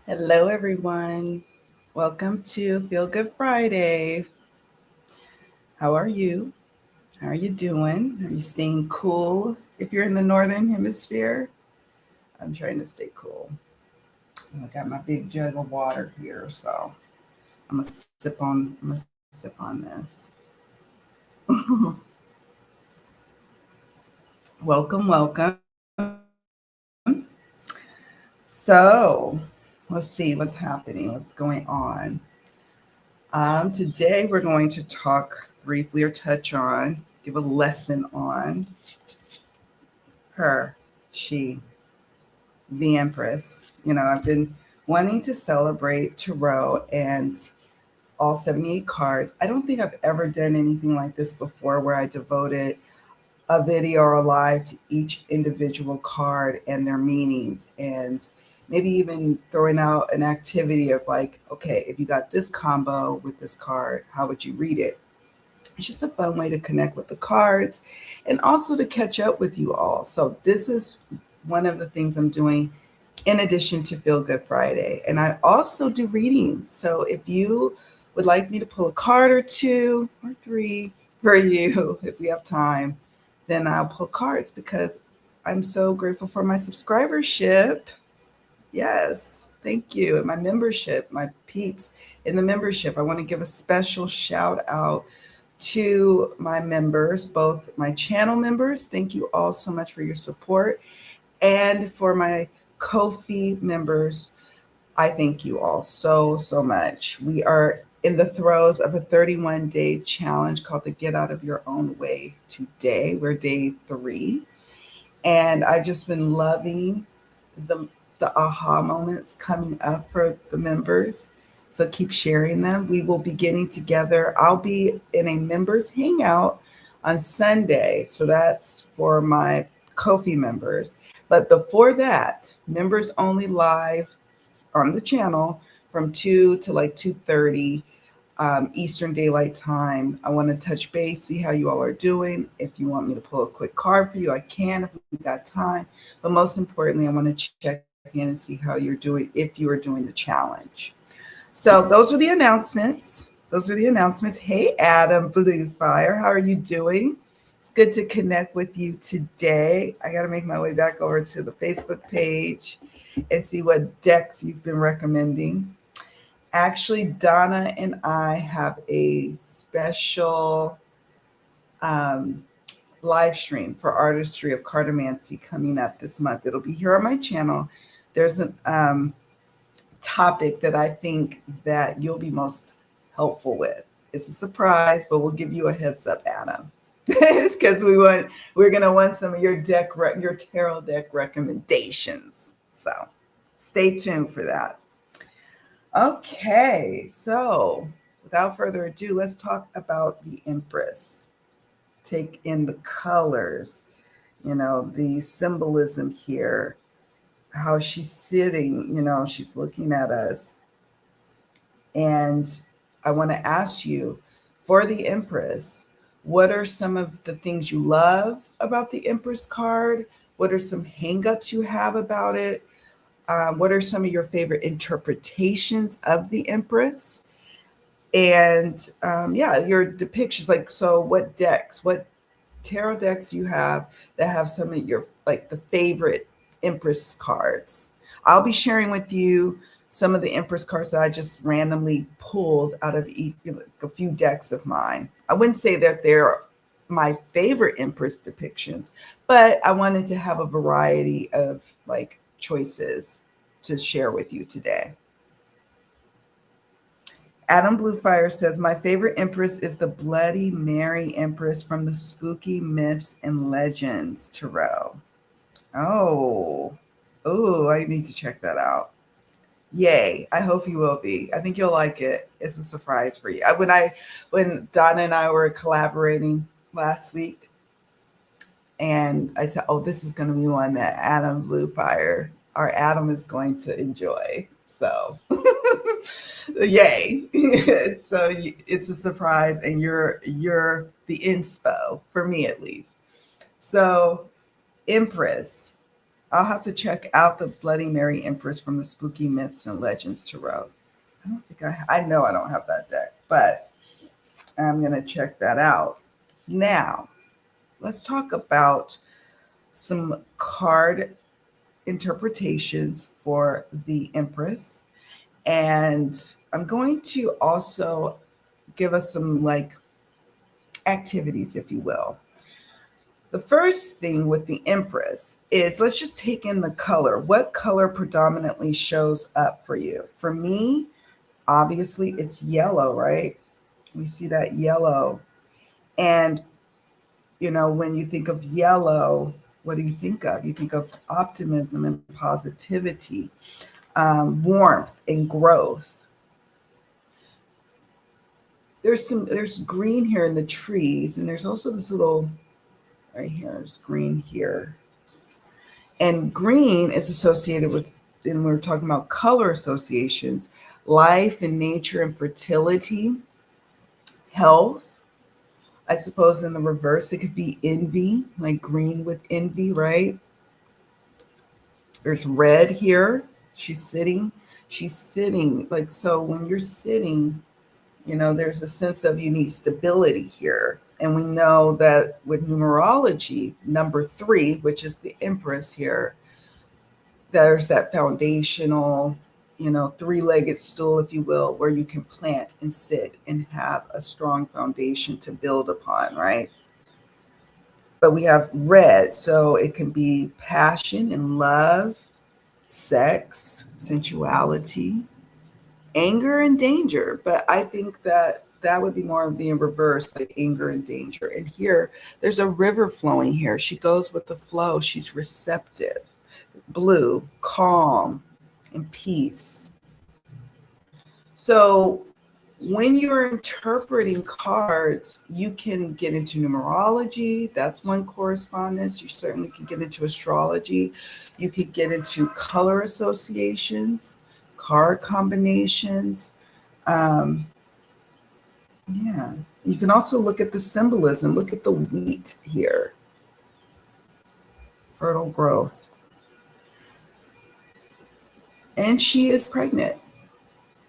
Hello, everyone. Welcome to Feel Good Friday. How are you? How are you doing? Are you staying cool if you're in the Northern Hemisphere? I'm trying to stay cool. I got my big jug of water here, so I'm gonna sip on this. welcome. So, let's see what's happening, what's going on. Today, we're going to talk briefly or touch on, give a lesson on her, she, the Empress. I've been wanting to celebrate Tarot and all 78 cards. I don't think I've ever done anything like this before where I devoted a video or a live to each individual card and their meanings, and maybe even throwing out an activity of like, okay, if you got this combo with this card, how would you read it? It's just a fun way to connect with the cards and also to catch up with you all. So this is one of the things I'm doing in addition to Feel Good Friday. And I also do readings. So if you would like me to pull a card or two or three for you, if we have time, then I'll pull cards because I'm so grateful for my subscribership. Yes, thank you. And my membership, my peeps in the membership. I want to give a special shout out to my members, both my channel members. Thank you all so much for your support. And for my Ko-fi members, I thank you all so much. We are in the throes of a 31-day challenge called the Get Out of Your Own Way today. We're day 3. And I've just been loving the aha moments coming up for the members. So keep sharing them. We will be getting together. I'll be in a members hangout on Sunday. So that's for my Ko-fi members. But before that, members only live on the channel from 2 to like 2:30 Eastern Daylight Time. I want to touch base, see how you all are doing. If you want me to pull a quick card for you, I can if we've got time. But most importantly, I want to check in and see how you're doing if you are doing the challenge. So those are the announcements. Hey, Adam Bluefire, how are you doing? It's good to connect with you today. I got to make my way back over to the Facebook page and see what decks you've been recommending. Actually, Donna and I have a special live stream for Artistry of Cartomancy coming up this month. It'll be here on my channel. There's a topic that I think that you'll be most helpful with. It's a surprise, but we'll give you a heads up, Adam. It's because we're gonna want some of your your tarot deck recommendations. So stay tuned for that. Okay, so without further ado, let's talk about the Empress. Take in the colors, the symbolism here, how she's sitting, she's looking at us. And I want to ask you, for the Empress, what are some of the things you love about the Empress card? What are some hangups you have about it? What are some of your favorite interpretations of the Empress? And your depictions. Like, so what tarot decks you have that have some of your, like, the favorite Empress cards? I'll be sharing with you some of the Empress cards that I just randomly pulled out of a few decks of mine. I wouldn't say that they're my favorite Empress depictions, but I wanted to have a variety of like choices to share with you today. Adam Bluefire says, my favorite Empress is the Bloody Mary Empress from the Spooky Myths and Legends Tarot. Oh, I need to check that out. Yay. I hope you will be. I think you'll like it. It's a surprise for you. When Donna and I were collaborating last week, and I said, oh, this is going to be one that Adam Bluefire, our Adam, is going to enjoy. So yay. So it's a surprise, and you're the inspo, for me at least. So Empress, I'll have to check out the Bloody Mary Empress from the Spooky Myths and Legends Tarot. I don't think I know I don't have that deck, but I'm going to check that out. Now, let's talk about some card interpretations for the Empress. And I'm going to also give us some like activities, if you will. The first thing with the Empress is let's just take in the color. What color predominantly shows up for you? For me, obviously it's yellow, right? We see that yellow. And, you know, when you think of yellow, what do you think of? You think of optimism and positivity, warmth and growth. There's green here in the trees, and there's also this little right here. There's green here, and green is associated with. And we're talking about color associations: life and nature and fertility, health. I suppose in the reverse, it could be envy, like green with envy, right? There's red here. She's sitting. She's sitting like so. When you're sitting, you know, there's a sense of you need stability here. And we know that with numerology, number 3, which is the Empress here, there's that foundational, you know, 3-legged stool, if you will, where you can plant and sit and have a strong foundation to build upon, right? But we have red, so it can be passion and love, sex, sensuality, anger and danger. But I think that that would be more of the in reverse, like anger and danger. And here, there's a river flowing here. She goes with the flow. She's receptive, blue, calm, and peace. So when you're interpreting cards, you can get into numerology. That's one correspondence. You certainly can get into astrology. You could get into color associations, card combinations. Yeah, you can also look at the symbolism. Look at the wheat here. Fertile growth. And she is pregnant.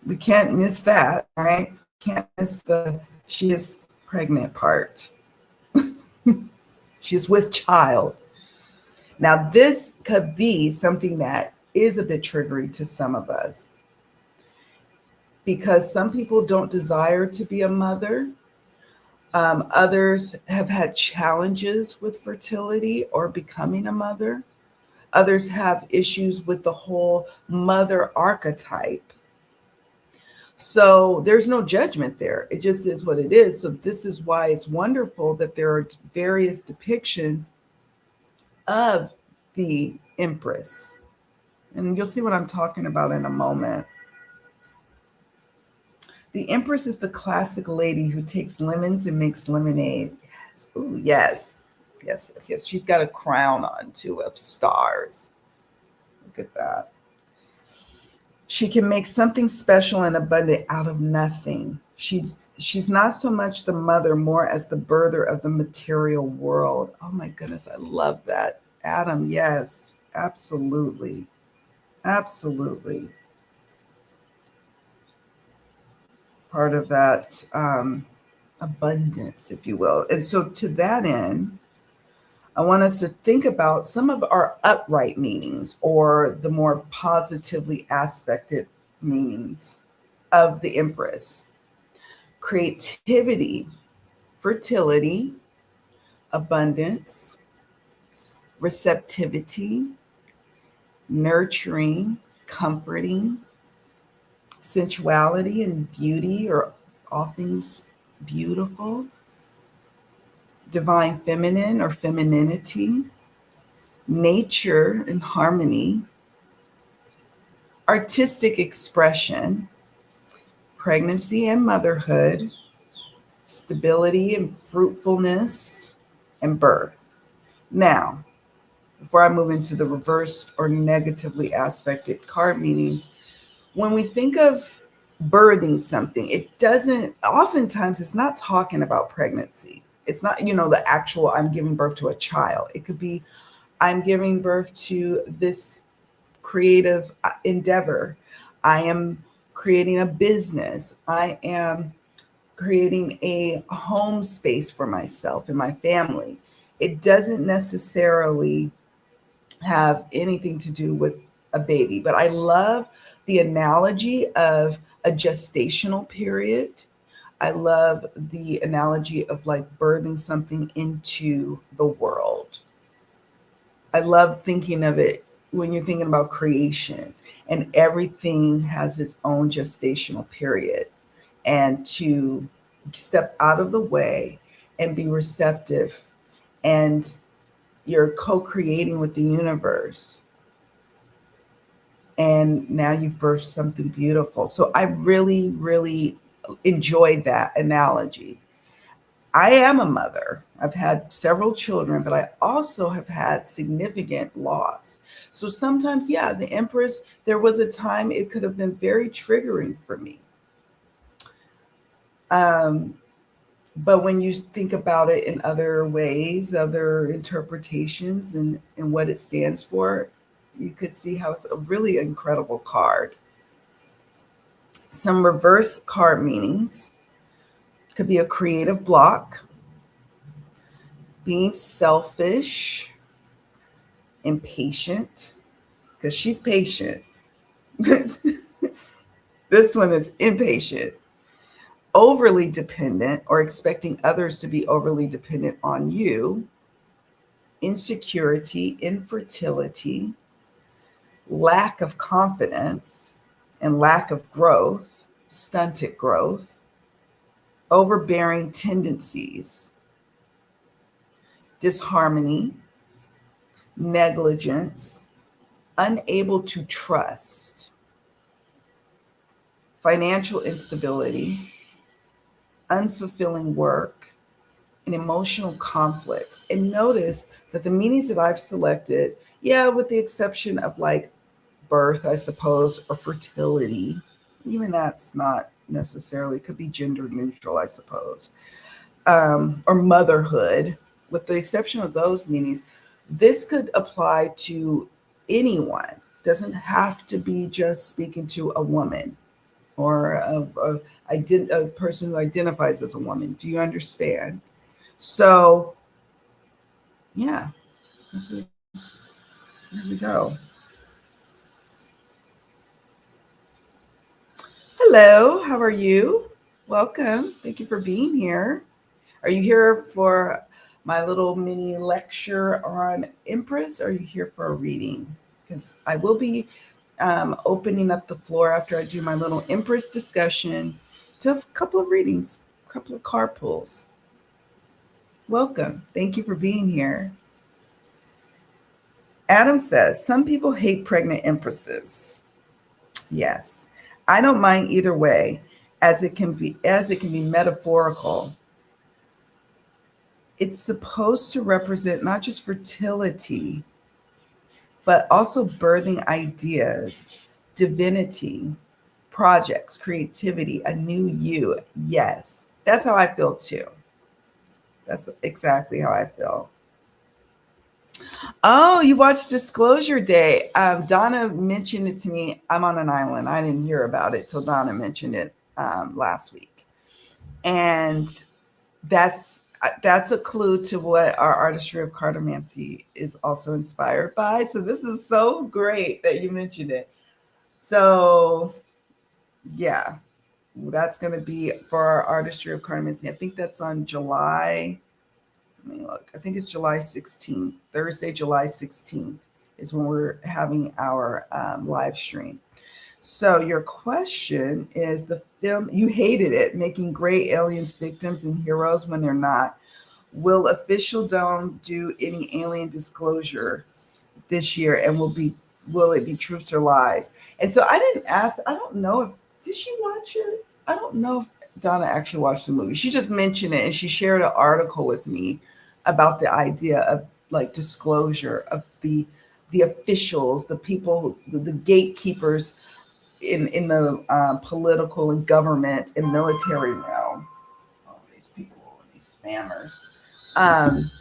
We can't miss that, right? Can't miss the she is pregnant part. She's with child. Now, this could be something that is a bit triggering to some of us because some people don't desire to be a mother. Others have had challenges with fertility or becoming a mother. Others have issues with the whole mother archetype. So there's no judgment there. It just is what it is. So this is why it's wonderful that there are various depictions of the Empress. And you'll see what I'm talking about in a moment. The Empress is the classic lady who takes lemons and makes lemonade. Yes. Ooh, yes. Yes, yes, yes. She's got a crown on too of stars. Look at that. She can make something special and abundant out of nothing. She's not so much the mother, more as the birther of the material world. Oh my goodness, I love that. Adam, yes, absolutely. Absolutely. Part of that abundance, if you will. And so to that end, I want us to think about some of our upright meanings or the more positively aspected meanings of the Empress. Creativity, fertility, abundance, receptivity, nurturing, comforting, sensuality and beauty, or all things beautiful, divine feminine or femininity, nature and harmony, artistic expression, pregnancy and motherhood, stability and fruitfulness, and birth. Now, before I move into the reverse or negatively aspected card meanings, when we think of birthing something, it doesn't, oftentimes it's not talking about pregnancy. It's not, you know, the actual I'm giving birth to a child. It could be I'm giving birth to this creative endeavor. I am creating a business. I am creating a home space for myself and my family. It doesn't necessarily have anything to do with a baby, but I love the analogy of a gestational period. I love the analogy of like birthing something into the world. I love thinking of it when you're thinking about creation, and everything has its own gestational period. And to step out of the way and be receptive, and you're co-creating with the universe, and now you've birthed something beautiful. So I really, really enjoyed that analogy. I am a mother. I've had several children, but I also have had significant loss. So sometimes, yeah, the Empress, there was a time it could have been very triggering for me. Um, but when you think about it in other ways, other interpretations, and what it stands for, you could see how it's a really incredible card. Some reverse card meanings could be a creative block, being selfish, impatient, because she's patient. This one is impatient, overly dependent or expecting others to be overly dependent on you, insecurity, infertility, lack of confidence, and lack of growth, stunted growth, overbearing tendencies, disharmony, negligence, unable to trust, financial instability, unfulfilling work, and emotional conflicts. And notice that the meanings that I've selected, yeah, with the exception of like birth, I suppose, or fertility, even that's not necessarily, could be gender neutral, I suppose, or motherhood, with the exception of those meanings, this could apply to anyone. Doesn't have to be just speaking to a woman or a person who identifies as a woman. Do you understand? So, yeah, this is, here we go. Hello, how are you? Welcome. Thank you for being here. Are you here for my little mini lecture on Empress, or are you here for a reading? Because I will be opening up the floor after I do my little Empress discussion to a couple of readings, a couple of card pulls. Welcome. Thank you for being here. Adam says, some people hate pregnant empresses. Yes. I don't mind either way, as it can be metaphorical. It's supposed to represent not just fertility, but also birthing ideas, divinity, projects, creativity, a new you. Yes, that's how I feel too. That's exactly how I feel. Oh, you watched Disclosure Day. Donna mentioned it to me. I'm on an island. I didn't hear about it till Donna mentioned it last week. And that's a clue to what our artistry of cartomancy is also inspired by. So this is so great that you mentioned it. So yeah, that's going to be for our artistry of cartomancy. I think that's on July. Let me look. I think it's July 16th. Thursday, July 16th is when we're having our live stream. So your question is, the film, you hated it, making gray aliens victims and heroes when they're not. Will official don't do any alien disclosure this year, and will it be truths or lies? And so I didn't ask. I don't know if did she watch it. I don't know if Donna actually watched the movie. She just mentioned it, and she shared an article with me about the idea of like disclosure of the officials, the people, the gatekeepers in the political and government and military realm. All these people and these spammers. Um,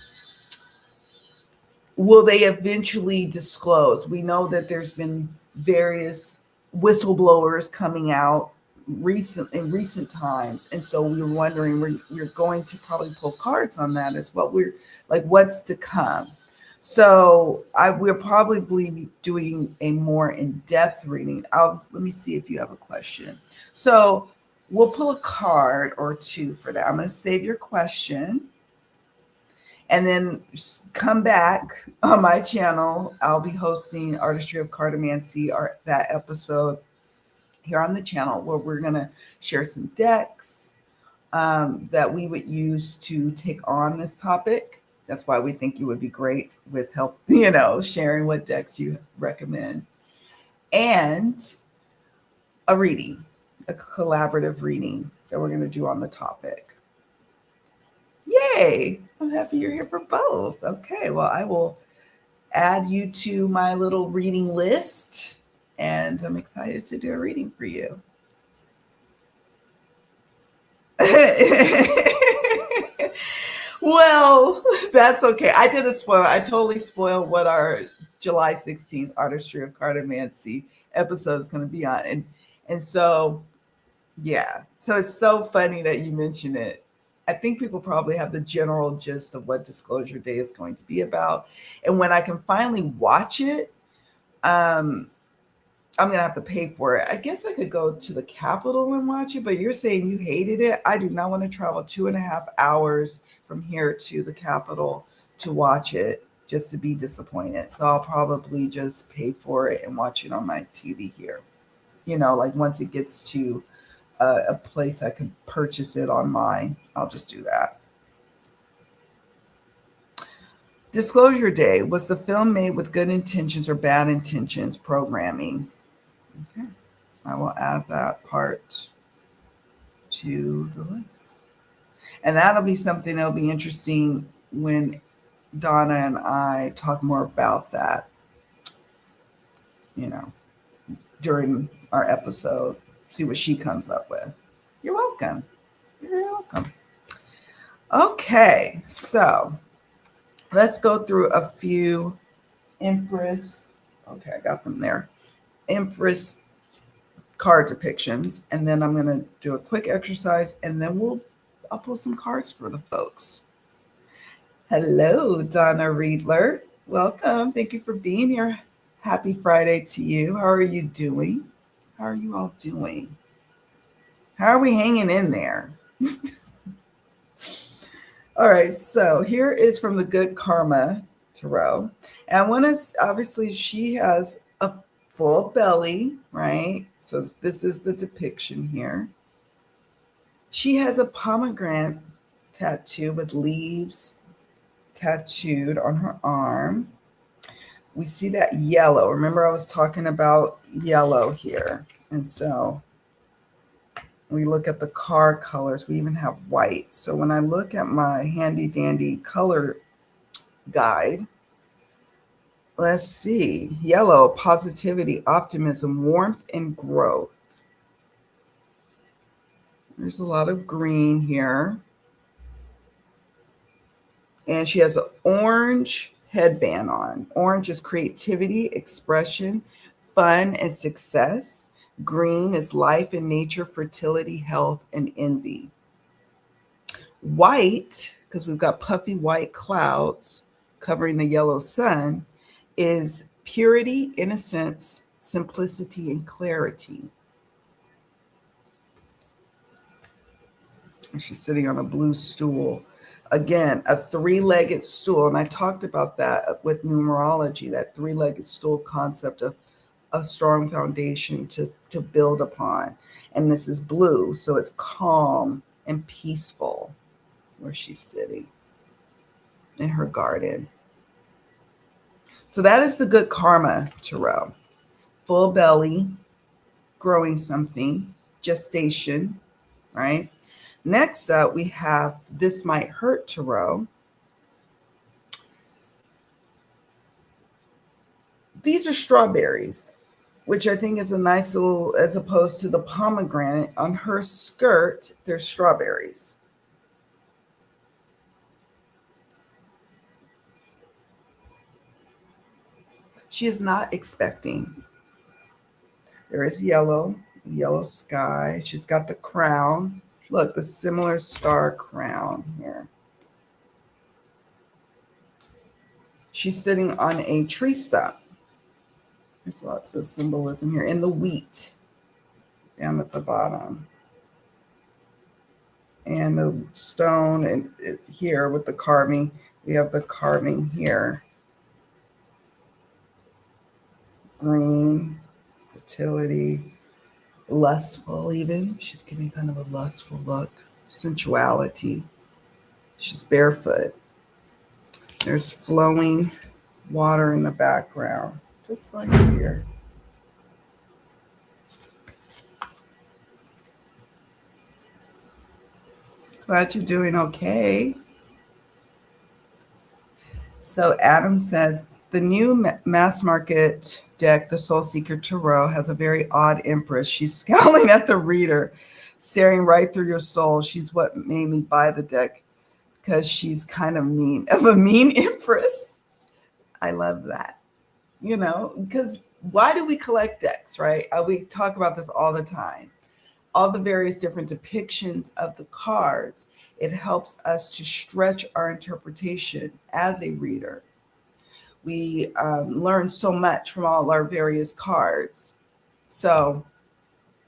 will they eventually disclose? We know that there's been various whistleblowers coming out in recent times, and so we were wondering, we're going to probably pull cards on that as well. We're like, what's to come? So we'll probably be doing a more in-depth reading. Let me see if you have a question. So we'll pull a card or two for that. I'm going to save your question and then come back on my channel. I'll be hosting Artistry of Cartomancy, that episode here on the channel, where we're going to share some decks that we would use to take on this topic. That's why we think you would be great with help, sharing what decks you recommend. And a reading, a collaborative reading that we're going to do on the topic. Yay! I'm happy you're here for both. Okay, well, I will add you to my little reading list, and I'm excited to do a reading for you. Well, that's okay. I did a spoil. I totally spoiled what our July 16th Artistry of Cartomancy episode is going to be on. And so, yeah. So it's so funny that you mention it. I think people probably have the general gist of what Disclosure Day is going to be about. And when I can finally watch it, I'm going to have to pay for it. I guess I could go to the Capitol and watch it, but you're saying you hated it. I do not want to travel 2.5 hours from here to the Capitol to watch it just to be disappointed. So I'll probably just pay for it and watch it on my TV here. Like once it gets to a place I can purchase it online, I'll just do that. Disclosure Day. Was the film made with good intentions or bad intentions programming? Okay, I will add that part to the list. And that'll be something that'll be interesting when Donna and I talk more about that, during our episode, see what she comes up with. You're welcome. You're welcome. Okay, so let's go through a few Empress. Okay, I got them there. Empress card depictions, and then I'm going to do a quick exercise, and then I'll pull some cards for the folks. Hello, Donna Riedler. Welcome. Thank you for being here. Happy Friday to you. How are you doing? How are you all doing? How are we hanging in there? All right, so here is from the Good Karma Tarot. And I want to, obviously, she has a full belly, right? So this is the depiction here. She has a pomegranate tattoo with leaves tattooed on her arm. We see that yellow. Remember, I was talking about yellow here. And so we look at the card colors. We even have white. So when I look at my handy dandy color guide, let's see. Yellow, positivity, optimism, warmth, and growth. There's a lot of green here. And she has an orange headband on. Orange is creativity, expression, fun, and success. Green is life and nature, fertility, health, and envy. White, because we've got puffy white clouds covering the yellow sun, is purity, innocence, simplicity, and clarity. And she's sitting on a blue stool. Again, a three-legged stool. And I talked about that with numerology, that three-legged stool concept of a strong foundation to build upon. And this is blue, so it's calm and peaceful where she's sitting in her garden. So that is the Good Karma Tarot. Full belly, growing something, gestation, right? Next up, we have This Might Hurt Tarot. These are strawberries, which I think is a nice little, as opposed to the pomegranate. On her skirt, there's strawberries. She is not expecting. There is yellow, yellow sky. She's got the crown. Look, the similar star crown here. She's sitting on a tree stump. There's lots of symbolism here. And the wheat down at the bottom. And the stone and here with the carving. We have the carving here. Green, fertility, lustful even. She's giving kind of a lustful look. Sensuality. She's barefoot. There's flowing water in the background, just like here. Glad you're doing okay. So Adam says, the new mass market deck, the Soul Seeker Tarot, has a very odd Empress. She's scowling at the reader, staring right through your soul. She's what made me buy the deck, because she's kind of a mean Empress. I love that. Because why do we collect decks, right? We talk about this all the time. All the various different depictions of the cards, it helps us to stretch our interpretation as a reader. We learn so much from all our various cards. So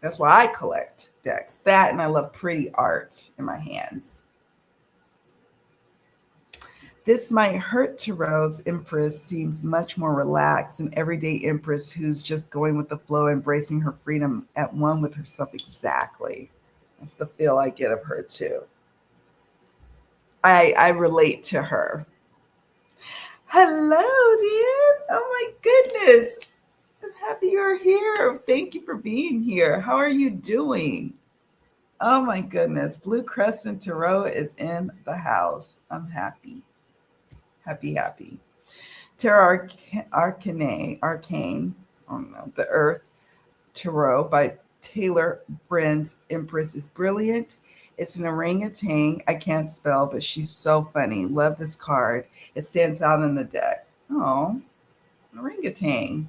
that's why I collect decks. That, and I love pretty art in my hands. This might hurt Tarot's Empress seems much more relaxed, an everyday Empress who's just going with the flow, embracing her freedom, at one with herself. Exactly. That's the feel I get of her too. I relate to her. Hello, dear. Oh my goodness. I'm happy you're here. Thank you for being here. How are you doing? Oh my goodness. Blue Crescent Tarot is in the house. I'm happy. Happy. Tarot Arcane, I don't know, The Earth Tarot by Taylor Brenn's Empress is brilliant. It's an orangutan. I can't spell, but she's so funny. Love this card. It stands out in the deck. Oh, orangutan.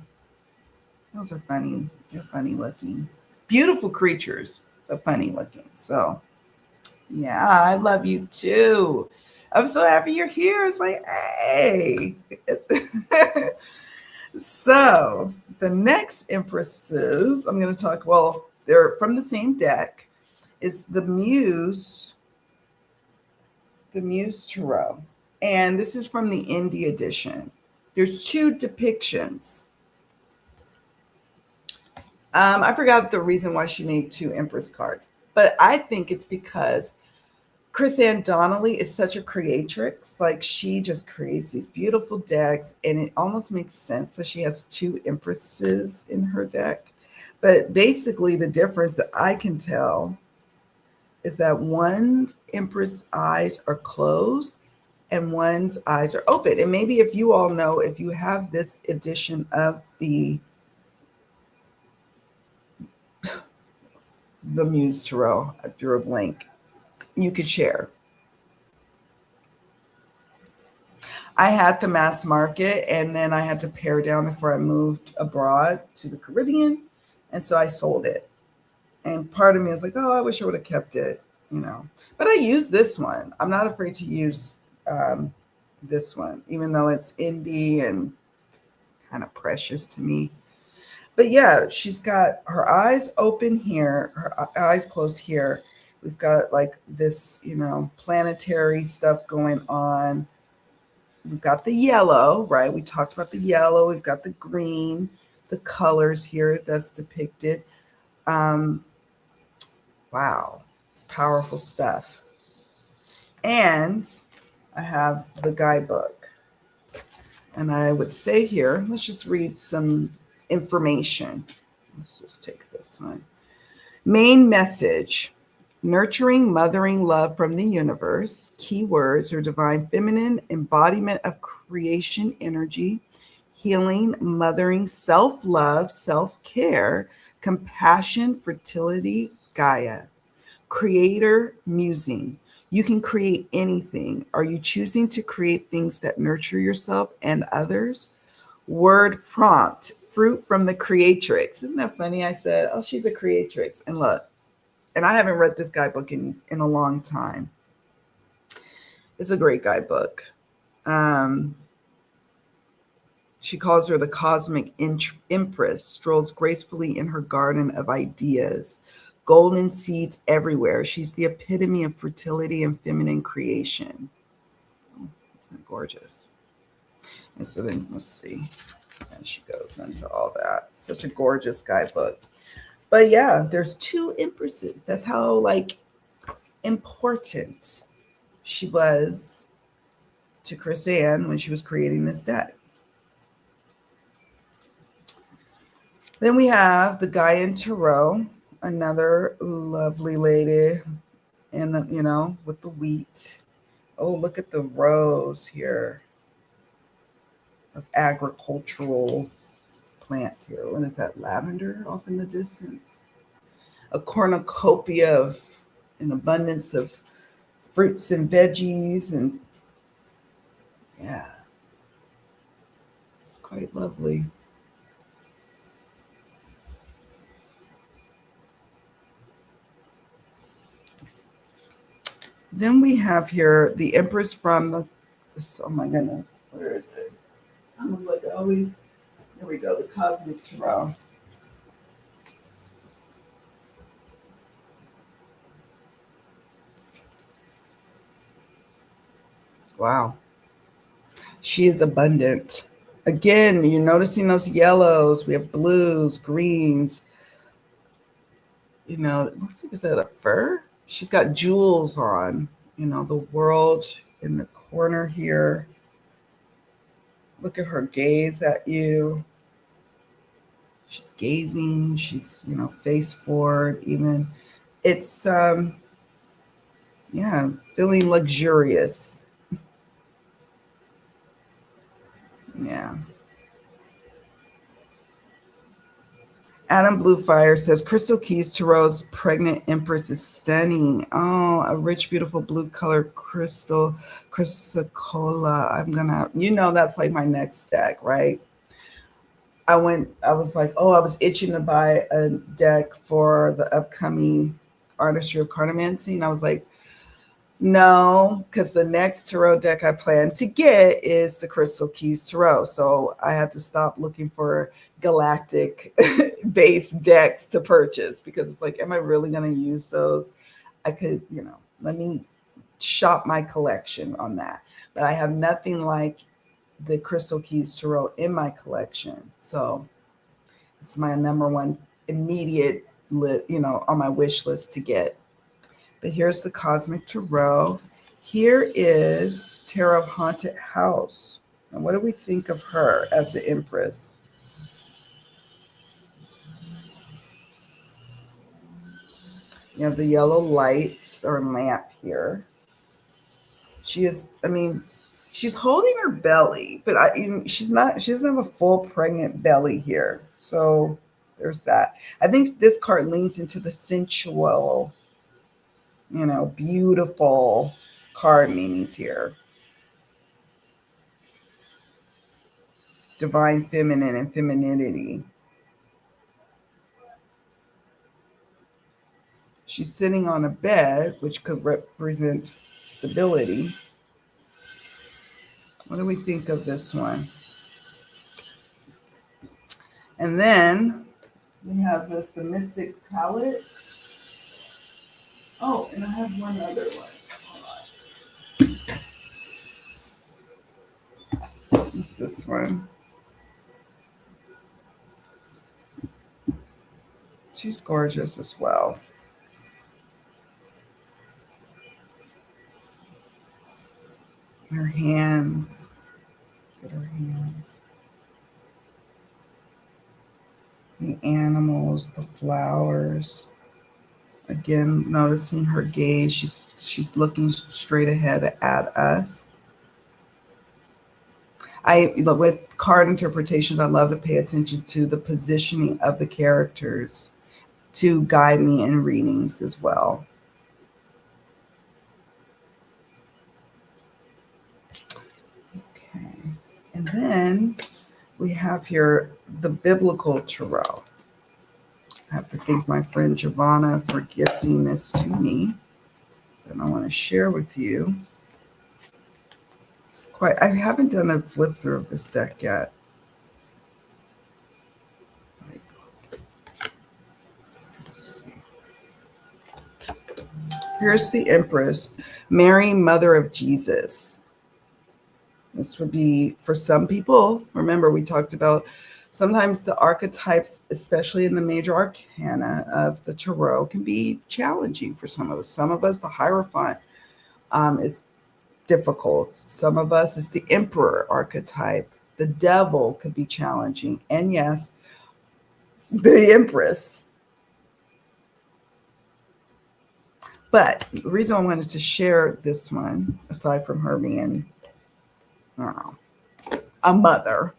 Those are funny. They're funny looking. Beautiful creatures, but funny looking. So, yeah, I love you too. I'm so happy you're here. It's like, hey. So the next Empresses I'm going to talk, well, they're from the same deck, is the Muse Tarot. And this is from the Indie edition. There's 2 depictions. I forgot the reason why she made 2 Empress cards, but I think it's because Chris Ann Donnelly is such a creatrix. Like, she just creates these beautiful decks, and it almost makes sense that she has 2 Empresses in her deck. But basically, the difference that I can tell is that one's Empress eyes are closed and one's eyes are open. And maybe if you all know, if you have this edition of the Muse Tarot, I drew a blank, you could share. I had the mass market, and then I had to pare down before I moved abroad to the Caribbean. And so I sold it. And part of me is like, oh, I wish I would have kept it, But I use this one. I'm not afraid to use this one, even though it's indie and kind of precious to me. But yeah, she's got her eyes open here, her eyes closed here. We've got like this, planetary stuff going on. We've got the yellow, right? We talked about the yellow. We've got the green, the colors here that's depicted. Wow, it's powerful stuff. And I have the guidebook. And I would say here, let's just read some information. Let's just take this one. Main message: nurturing, mothering love from the universe. Keywords are divine feminine, embodiment of creation energy, healing, mothering, self-love, self-care, compassion, fertility, Gaia. Creator, musing. You can create anything. Are you choosing to create things that nurture yourself and others? Word prompt, fruit from the creatrix. Isn't that funny? I said, oh, she's a creatrix. And look, and I haven't read this guidebook in a long time. It's a great guidebook. She calls her the cosmic Empress, strolls gracefully in her garden of ideas. Golden seeds everywhere. She's the epitome of fertility and feminine creation. Oh, isn't it gorgeous? And so then let's see. And she goes into all that. Such a gorgeous guidebook. But yeah, there's 2 empresses. That's how like important she was to Chris Ann when she was creating this deck. Then we have the Gaian Tarot, another lovely lady, and you know, with the wheat. Oh, look at the rows here of agricultural plants here. What is that? Lavender off in the distance. A cornucopia of an abundance of fruits and veggies, and yeah, it's quite lovely. Then we have here the Empress from the, oh my goodness, where is it? Almost like always. Here we go, the Cosmic Tarot. Wow. She is abundant. Again, you're noticing those yellows. We have blues, greens. You know, it looks like, is that a fur? She's got jewels on. You know, the world in the corner here. Look at her gaze at you. She's gazing. She's, you know, face forward even. It's, yeah, feeling luxurious. Yeah. Adam Bluefire says, Crystal Keys Tarot's pregnant Empress is stunning. Oh, a rich, beautiful blue color crystal, chrysocolla. I'm gonna, you know, that's like my next deck, right? I was like, oh, I was itching to buy a deck for the upcoming Artistry of Cartomancy. And I was like, no, because the next tarot deck I plan to get is the Crystal Keys Tarot. So I had to stop looking for galactic based decks to purchase, because it's like, am I really going to use those? I could, you know, let me shop my collection on that. But I have nothing like the Crystal Keys Tarot in my collection. So it's my number one immediate, you know, on my wish list to get. But here's the Cosmic Tarot. Here is Tarot of Haunted House. And what do we think of her as the Empress? You have the yellow lights or lamp here. She is, I mean, she's holding her belly, but she doesn't have a full pregnant belly here. So there's that. I think this card leans into the sensual, you know, beautiful card meanings here. Divine feminine and femininity. She's sitting on a bed, which could represent stability. What do we think of this one? And then we have this, the Mystic Palette. Oh, and I have one other one. It's this one. She's gorgeous as well. Her hands. Look at her hands. The animals, the flowers. Again, noticing her gaze. She's looking straight ahead at us. With card interpretations, I love to pay attention to the positioning of the characters to guide me in readings as well. Okay. And then we have here the biblical tarot. I have to thank my friend Giovanna for gifting this to me. And I want to share with you. I haven't done a flip through of this deck yet. Let's see. Here's the Empress, Mary, Mother of Jesus. This would be, for some people, remember we talked about sometimes the archetypes, especially in the major arcana of the tarot, can be challenging for some of us. Some of us, the Hierophant is difficult. Some of us, it's the Emperor archetype. The Devil could be challenging. And yes, the Empress. But the reason I wanted to share this one, aside from her being, I don't know, a mother,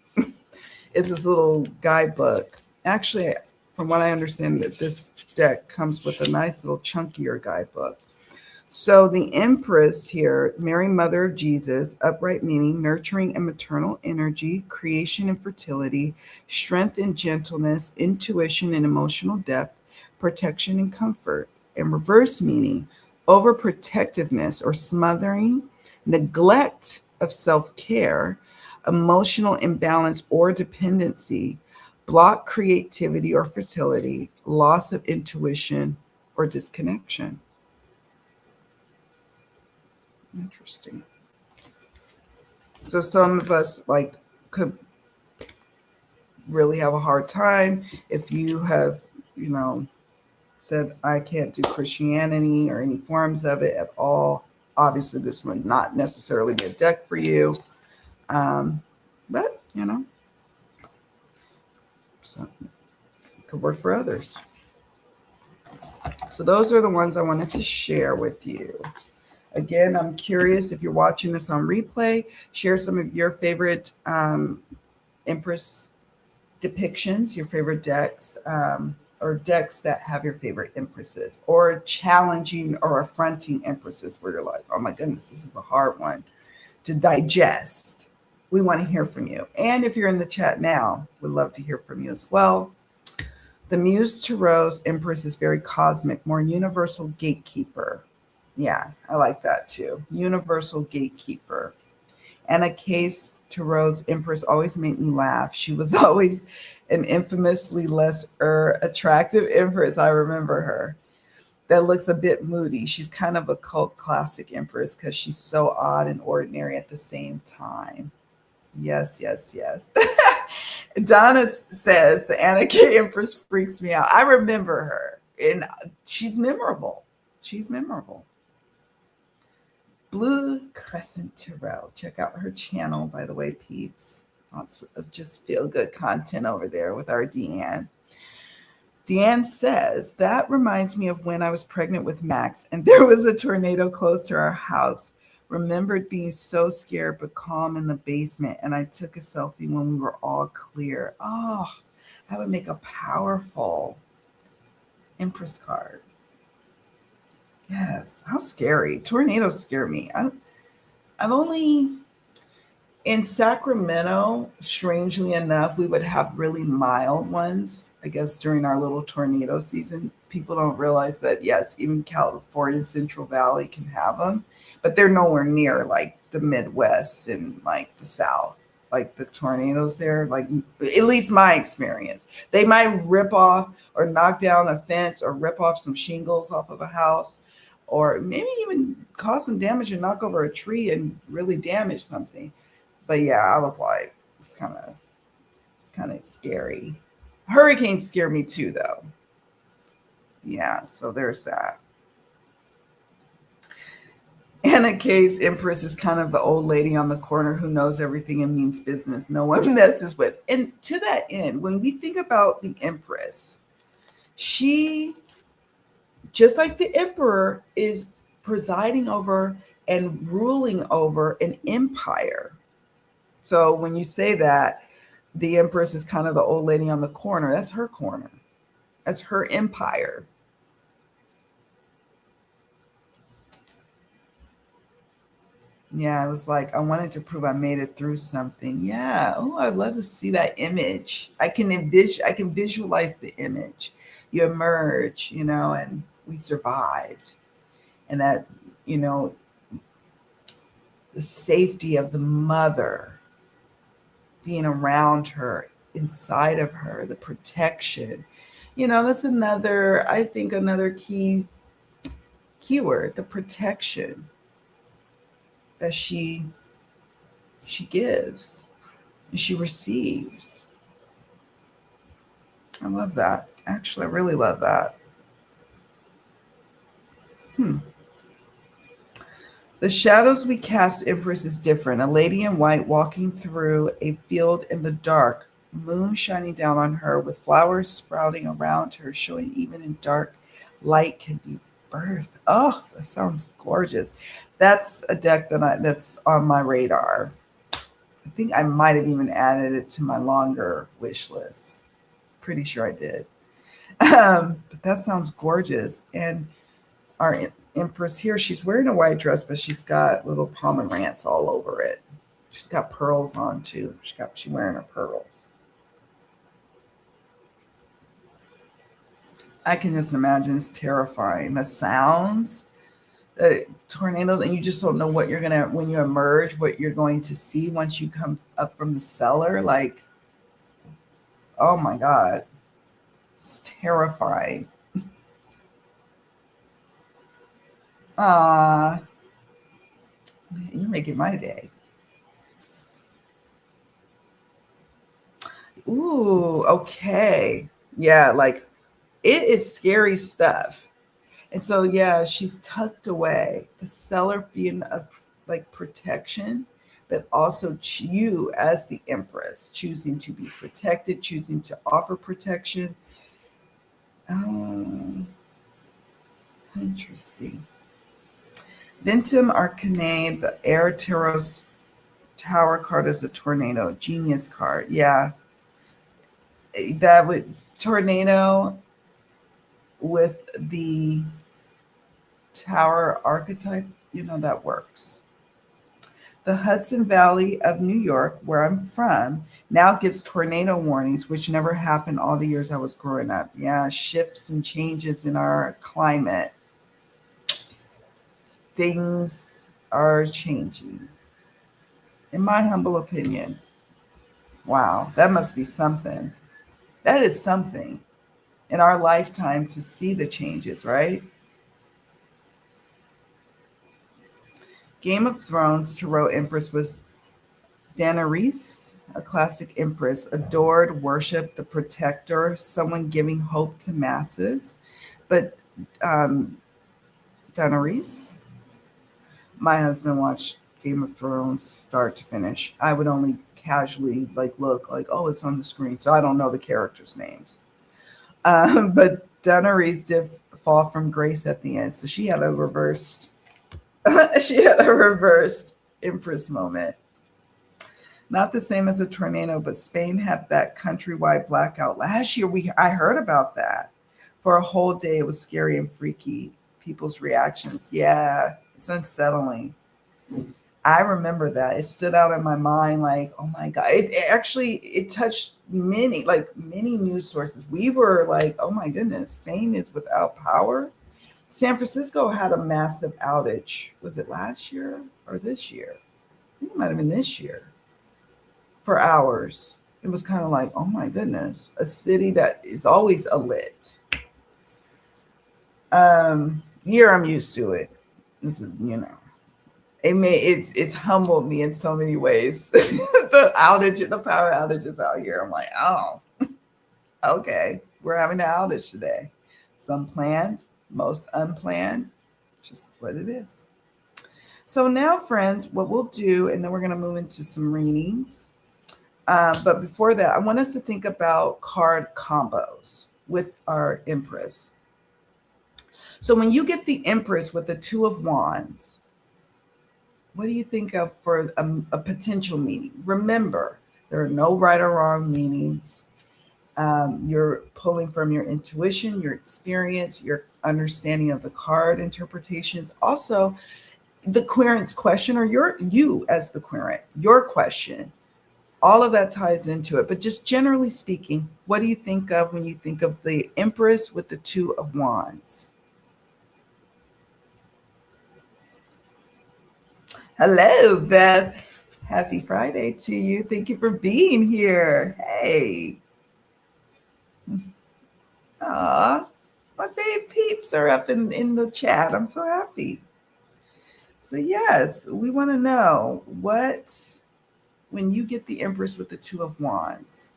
is this little guidebook. Actually, from what I understand, that this deck comes with a nice little chunkier guidebook. So the Empress here, Mary, Mother of Jesus, upright meaning, nurturing and maternal energy, creation and fertility, strength and gentleness, intuition and emotional depth, protection and comfort. And reverse meaning, overprotectiveness or smothering, neglect of self-care, emotional imbalance or dependency, block creativity or fertility, loss of intuition or disconnection. Interesting. So some of us could really have a hard time if you have, said, I can't do Christianity or any forms of it at all. Obviously, this would not necessarily be a deck for you. But, so it could work for others. So those are the ones I wanted to share with you. Again, I'm curious if you're watching this on replay, share some of your favorite Empress depictions, your favorite decks, or decks that have your favorite Empresses, or challenging or affronting Empresses where you're like, oh my goodness, this is a hard one to digest. We want to hear from you. And if you're in the chat now, we'd love to hear from you as well. The Muse Tarot's Empress is very cosmic, more universal gatekeeper. Yeah, I like that too. Universal gatekeeper. Anna Case Tarot's Empress always made me laugh. She was always an infamously less attractive Empress. I remember her. That looks a bit moody. She's kind of a cult classic Empress because she's so odd and ordinary at the same time. Yes, yes, yes. Donna says the Anna K Empress freaks me out. I remember her, and she's memorable. She's memorable. Blue Crescent Tarot. Check out her channel, by the way, peeps. Lots of just feel-good content over there with our Deanne. Deanne says, that reminds me of when I was pregnant with Max and there was a tornado close to our house. Remembered being so scared but calm in the basement, and I took a selfie when we were all clear. Oh, that would make a powerful Empress card. Yes, how scary. Tornadoes scare me. I've only, in Sacramento, strangely enough, we would have really mild ones, I guess, during our little tornado season. People don't realize that, yes, even California, Central Valley can have them, but they're nowhere near like the Midwest and like the South. Like the tornadoes there, like at least my experience, they might rip off or knock down a fence or rip off some shingles off of a house, or maybe even cause some damage and knock over a tree and really damage something. But yeah, I was like, it's kind of scary. Hurricanes scare me too, though. Yeah, so there's that. Anna K's Empress is kind of the old lady on the corner who knows everything and means business no one messes with. And to that end, when we think about the Empress, she, just like the Emperor, is presiding over and ruling over an empire. So when you say that, the Empress is kind of the old lady on the corner, that's her corner. That's her empire. Yeah, it was like I wanted to prove I made it through something. Yeah. Oh, I'd love to see that image. I can visualize the image. You emerge, and we survived. And that, you know, the safety of the mother being around her, inside of her, the protection. That's another, I think, another keyword, the protection that she gives and she receives. I love that. Actually, I really love that. Hmm. The shadows we cast, Empress, is different. A lady in white walking through a field in the dark, moon shining down on her with flowers sprouting around her, showing even in dark light can be birth. Oh, that sounds gorgeous. That's a deck that's on my radar. I think I might have even added it to my longer wish list. Pretty sure I did. But that sounds gorgeous. And our Empress here, she's wearing a white dress, but she's got little pomegranates all over it. She's got pearls on too. She's wearing her pearls. I can just imagine it's terrifying. The sounds, the tornadoes, and you just don't know what you're gonna when you emerge, what you're going to see once you come up from the cellar. Like, oh my God, it's terrifying. Ah, you're making my day. Ooh, okay. Yeah, like it is scary stuff. And so, yeah, she's tucked away. The cellar being of like protection, but also you as the Empress choosing to be protected, choosing to offer protection. Oh, interesting. Ventum Arcane, the Air Tarot's Tower card is a tornado, genius card. Yeah, that would tornado with the tower archetype, that works. The Hudson Valley of New York, where I'm from, now gets tornado warnings, which never happened all the years I was growing up. Yeah, shifts and changes in our climate. Things are changing, in my humble opinion. Wow, that must be something. That is something in our lifetime to see the changes, right? Game of Thrones Tarot Empress was Daenerys, a classic empress, adored, worshipped, the protector, someone giving hope to masses. But um, Daenerys, my husband watched Game of Thrones start to finish. I would only casually look like, oh, it's on the screen, so I don't know the characters' names. But Daenerys did fall from grace at the end, so she had a reversed, she had a reversed Empress moment. Not the same as a tornado, but Spain had that countrywide blackout last year. I heard about that. For a whole day, it was scary and freaky. People's reactions. Yeah, it's unsettling. I remember that. It stood out in my mind like, oh my God. It touched many news sources. We were like, oh my goodness, Spain is without power. San Francisco had a massive outage. Was it last year or this year? I think it might have been this year for hours. It was kind of like, oh my goodness, a city that is always alit. Here I'm used to it. This is, it's humbled me in so many ways. The power outages out here. I'm like, oh, okay, we're having an outage today. Some planned, most unplanned, just what it is. So now, friends, what we'll do, and then we're going to move into some readings. But before that, I want us to think about card combos with our Empress. So when you get the Empress with the Two of Wands, what do you think of for a potential meaning? Remember, there are no right or wrong meanings. You're pulling from your intuition, your experience, your understanding of the card interpretations. Also, the querent's question, or you as the querent, your question, all of that ties into it. But just generally speaking, what do you think of when you think of the Empress with the Two of Wands? Hello, Beth. Happy Friday to you. Thank you for being here. Hey. Aw, my babe peeps are up in the chat. I'm so happy. So, yes, we want to know what, when you get the Empress with the Two of Wands,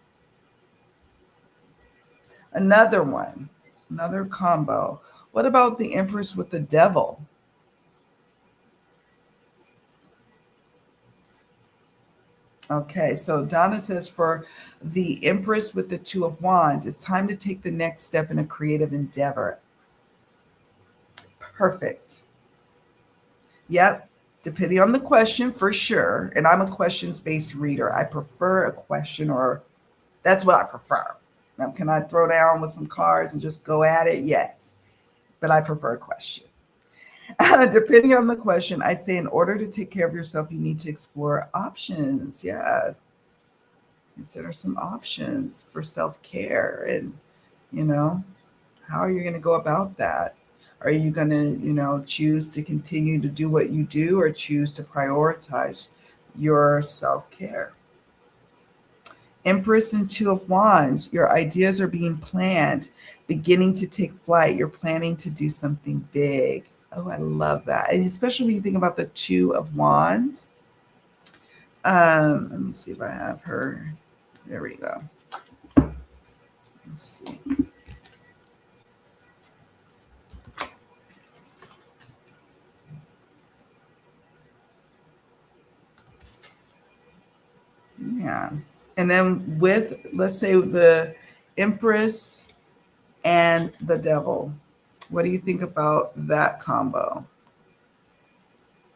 another one, another combo. What about the Empress with the Devil? Okay, so Donna says for the Empress with the Two of Wands, it's time to take the next step in a creative endeavor. Perfect. Yep, depending on the question for sure. And I'm a questions-based reader. I prefer a question, or that's what I prefer. Now, can I throw down with some cards and just go at it? Yes, but I prefer a question. Depending on the question, I say in order to take care of yourself, you need to explore options. Yeah, consider some options for self-care. And, you know, how are you going to go about that? Are you going to, choose to continue to do what you do, or choose to prioritize your self-care? Empress and Two of Wands, your ideas are being planned, beginning to take flight. You're planning to do something big. Oh, I love that. And especially when you think about the Two of Wands. Let me see if I have her. There we go. Let's see. Yeah. And then with, let's say, the Empress and the Devil, what do you think about that combo?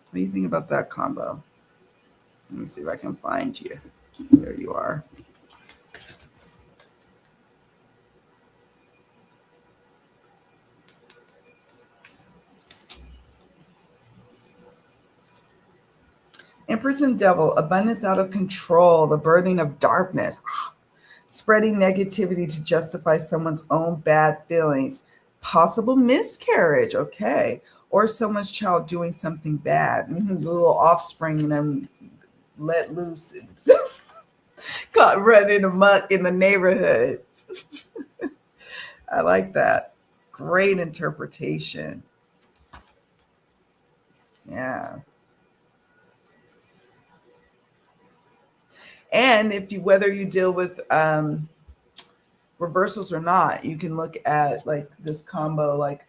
What do you think about that combo? Let me see if I can find you. There you are. Empress and Devil, abundance out of control, the birthing of darkness, spreading negativity to justify someone's own bad feelings, possible miscarriage, okay, or someone's child doing something bad, the little offspring and then let loose and got running amok in the neighborhood. I like that. Great interpretation. Yeah. And if you, whether you deal with reversals or not, you can look at like this combo, like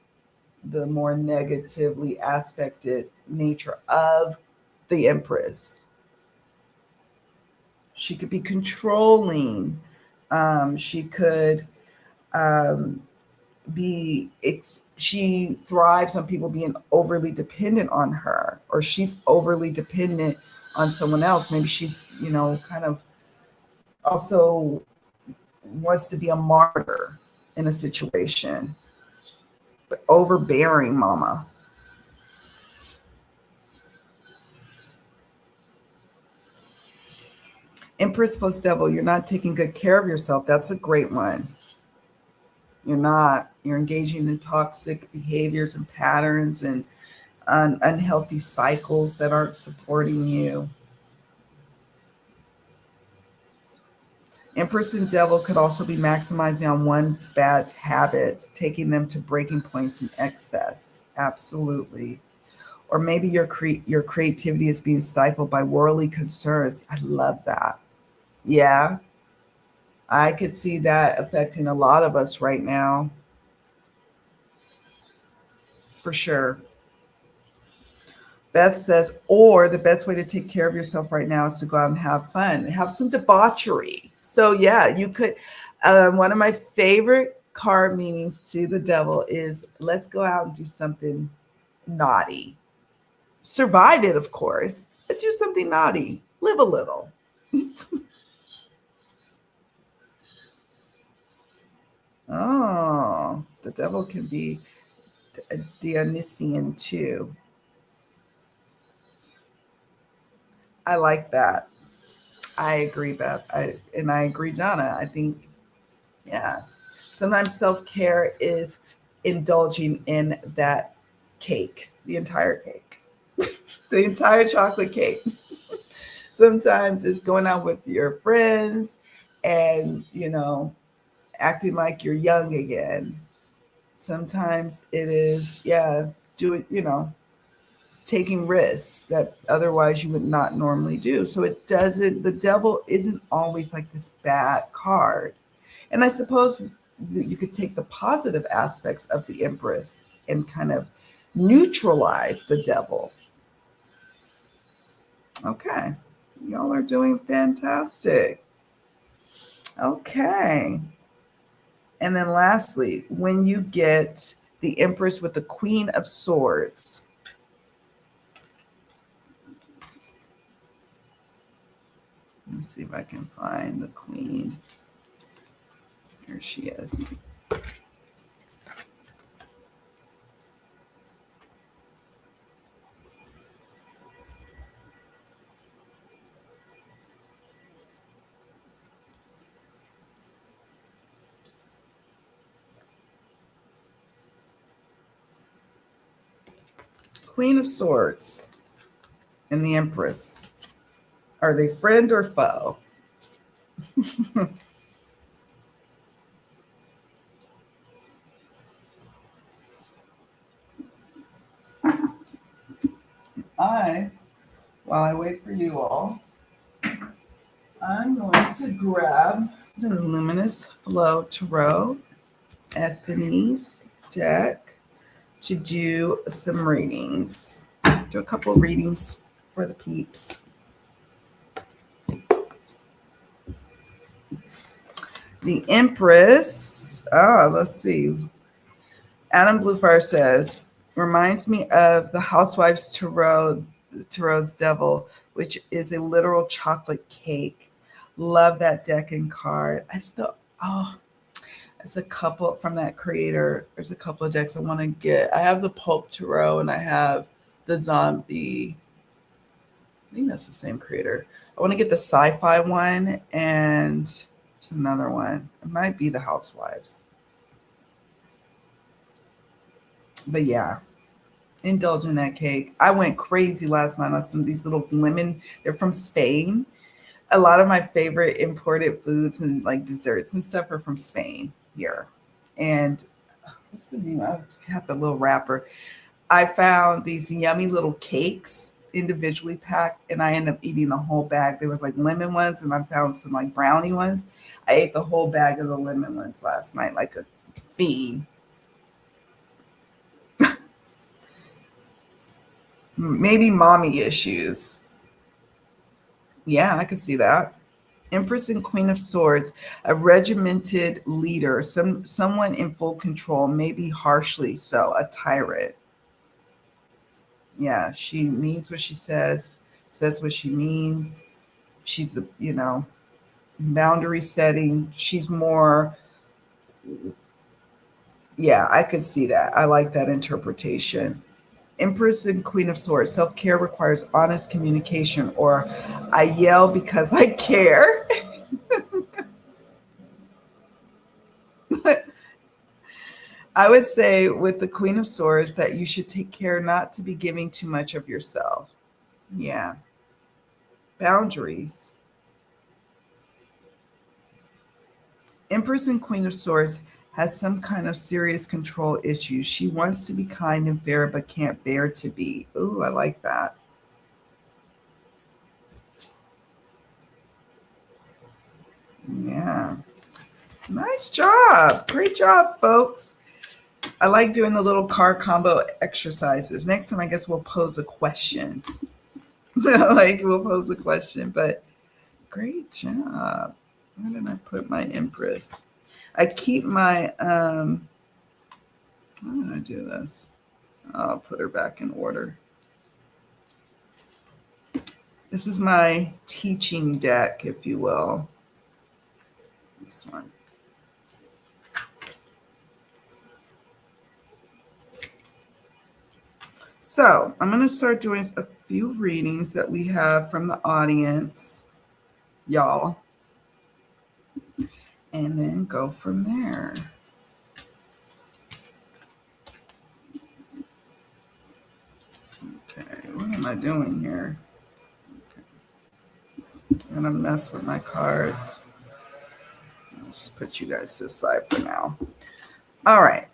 the more negatively aspected nature of the Empress. She could be controlling. She could she thrives on people being overly dependent on her, or she's overly dependent on someone else. Maybe she's, kind of also wants to be a martyr in a situation, but overbearing mama. Empress plus Devil, you're not taking good care of yourself. That's a great one. You're not. You're engaging in toxic behaviors and patterns and unhealthy cycles that aren't supporting you. Empress and Devil could also be maximizing on one's bad habits, taking them to breaking points in excess. Absolutely. Or maybe your creativity is being stifled by worldly concerns. I love that. Yeah, I could see that affecting a lot of us right now, for sure. Beth says, or the best way to take care of yourself right now is to go out and have fun, have some debauchery. So, yeah, you could. One of my favorite card meanings to the Devil is let's go out and do something naughty. Survive it, of course, but do something naughty. Live a little. Oh, the Devil can be Dionysian too. I like that. I agree, Beth. I agree, Donna. I think, yeah. Sometimes self-care is indulging in that cake, the entire cake, the entire chocolate cake. Sometimes it's going out with your friends and, acting like you're young again. Sometimes it is, yeah, doing, taking risks that otherwise you would not normally do. So the devil isn't always like this bad card. And I suppose you could take the positive aspects of the Empress and kind of neutralize the devil. Okay. Y'all are doing fantastic. Okay. And then lastly, when you get the Empress with the Queen of Swords, let's see if I can find the Queen. Here she is. Queen of Swords and the Empress. Are they friend or foe? While I wait for you all, I'm going to grab the Luminous Flow Tarot Ethany's deck to do some readings. Do a couple readings for the peeps. The Empress. Let's see. Adam Bluefire says, reminds me of the Housewives Tarot's Devil, which is a literal chocolate cake. Love that deck and card. It's a couple from that creator. There's a couple of decks I want to get. I have the Pope Tarot and I have the Zombie. I think that's the same creator. I want to get the sci-fi one and there's another one. It might be the Housewives. But yeah, indulge in that cake. I went crazy last night on some of these little lemon. They're from Spain. A lot of my favorite imported foods and like desserts and stuff are from Spain here. And what's the name? I have the little wrapper. I found these yummy little cakes individually packed, and I ended up eating the whole bag. There was like lemon ones, and I found some like brownie ones. I ate the whole bag of the lemon ones last night, like a fiend. Maybe mommy issues. Yeah, I could see that. Empress and Queen of Swords, a regimented leader, someone in full control, maybe harshly so, a tyrant. Yeah, she means what she says what she means. She's boundary setting. She's more, yeah, I could see that. I like that interpretation. Empress and Queen of Swords, self-care requires honest communication, or I yell because I care. I would say with the Queen of Swords that you should take care not to be giving too much of yourself. Yeah. Boundaries. Empress and Queen of Swords has some kind of serious control issues. She wants to be kind and fair, but can't bear to be. Ooh, I like that. Yeah. Nice job. Great job, folks. I like doing the little card combo exercises. Next time, I guess we'll pose a question. We'll pose a question, but great job. Where did I put my Empress? I keep my, how did I do this? I'll put her back in order. This is my teaching deck, if you will. This one. So I'm going to start doing a few readings that we have from the audience, y'all, and then go from there. Okay, what am I doing here? Okay. I'm going to mess with my cards. I'll just put you guys to the side for now. All right.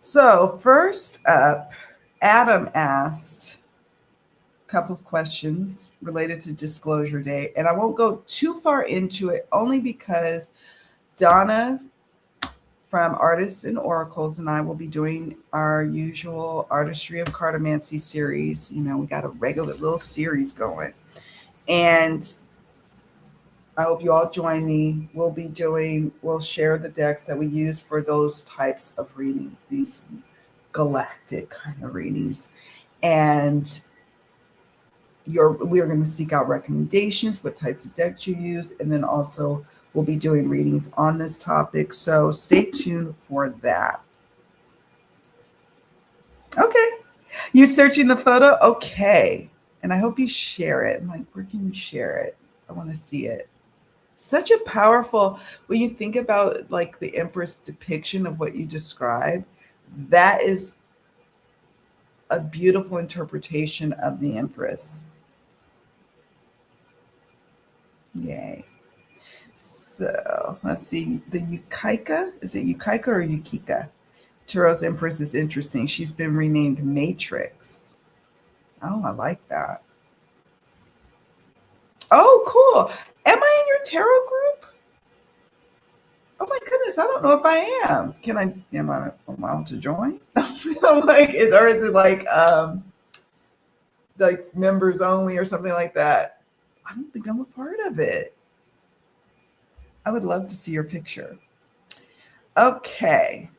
So first up, Adam asked a couple of questions related to Disclosure Day, and I won't go too far into it only because Donna from Artists and Oracles and I will be doing our usual Artistry of Cartomancy series. You know, we got a regular little series going, and I hope you all join me. We'll share the decks that we use for those types of readings, these galactic kind of readings. And we are going to seek out recommendations, what types of decks you use, and then also we'll be doing readings on this topic. So stay tuned for that. Okay. You searching the photo? Okay. And I hope you share it. I'm like, where can you share it? I want to see it. Such a powerful, when you think about like the Empress depiction of what you described, that is a beautiful interpretation of the Empress. Yay. So let's see. The Yukaika, is it Yukaika or Yukika? Tarot's Empress is interesting. She's been renamed Matrix. Oh, I like that. Oh, cool. Am I in your tarot group? Oh my goodness, I don't know if I am. Am I allowed to join? I'm like, is it like members only or something like that? I don't think I'm a part of it. I would love to see your picture. Okay,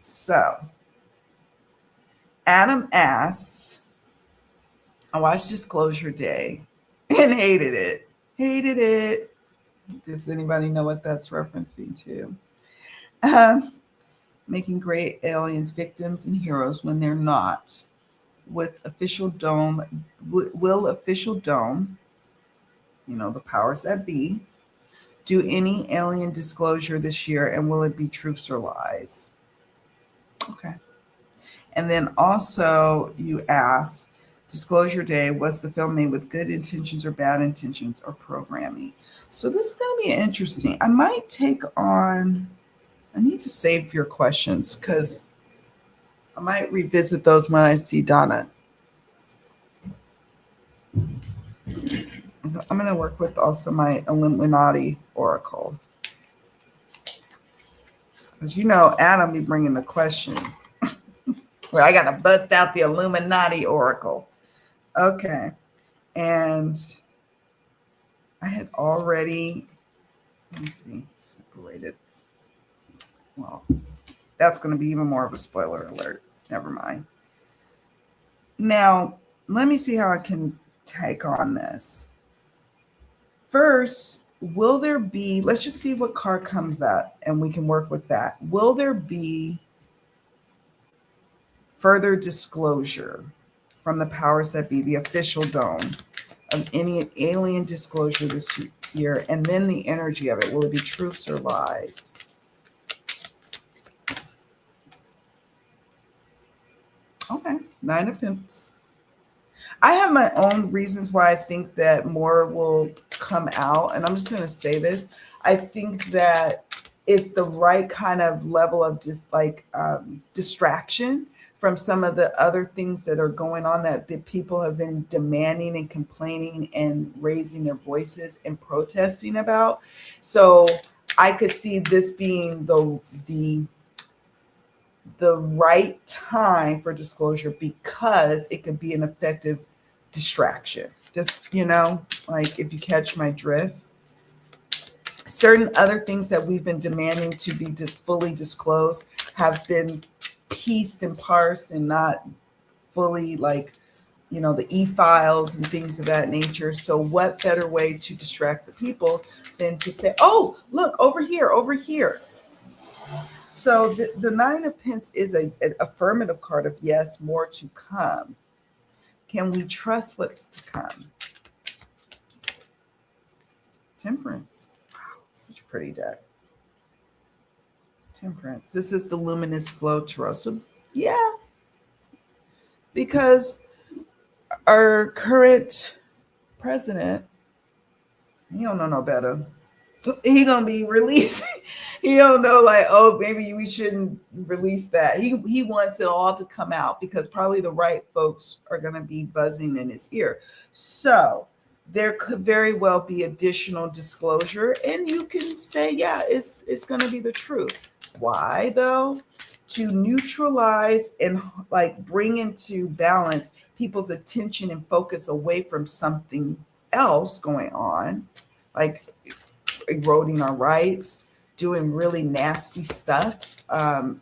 so Adam asks, I watched Disclosure Day and hated it. Hated it. Does anybody know what that's referencing to? Making great aliens victims and heroes when they're not. Will official dome, the powers that be, do any alien disclosure this year, and will it be truths or lies? Okay. And then also you ask, Disclosure Day, was the film made with good intentions or bad intentions or programming? So this is going to be interesting. I need to save your questions because I might revisit those when I see Donna. I'm going to work with also my Illuminati Oracle. As you know, Adam be bringing the questions. Well, I got to bust out the Illuminati Oracle. Okay. And I had already, let me see, separated. Well, that's going to be even more of a spoiler alert. Never mind. Now, let me see how I can take on this. First, will there be, let's just see what card comes up and we can work with that. Will there be further disclosure from the powers that be, the official dome, of any alien disclosure this year? And then the energy of it, will it be truths or lies? Okay, Nine of Pentacles. I have my own reasons why I think that more will come out. And I'm just going to say this. I think that it's the right kind of level of just like distraction from some of the other things that are going on that people have been demanding and complaining and raising their voices and protesting about. So I could see this being the right time for disclosure because it could be an effective distraction. Just, like if you catch my drift. Certain other things that we've been demanding to be fully disclosed have been pieced and parsed and not fully the e-files and things of that nature. So what better way to distract the people than to say, oh, look, over here. So the Nine of Pence is an affirmative card of yes, more to come. Can we trust what's to come? Temperance. Wow, such a pretty deck. Temperance. This is the luminous flow tarot. So yeah, because our current president, he don't know no better. He gonna be released. He don't know, like, oh, maybe we shouldn't release that. He wants it all to come out because probably the right folks are gonna be buzzing in his ear. So there could very well be additional disclosure, and you can say, yeah, it's gonna be the truth. Why though? To neutralize and like bring into balance people's attention and focus away from something else going on, like eroding our rights, doing really nasty stuff. And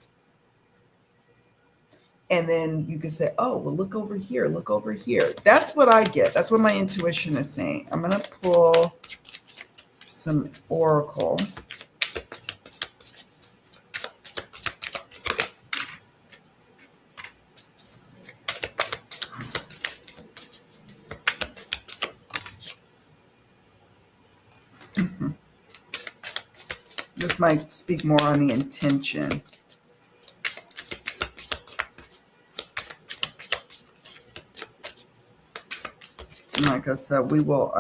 then you can say, oh, well, look over here, look over here. That's what I get. That's what my intuition is saying. I'm going to pull some oracle. This might speak more on the intention. Like I said, we will,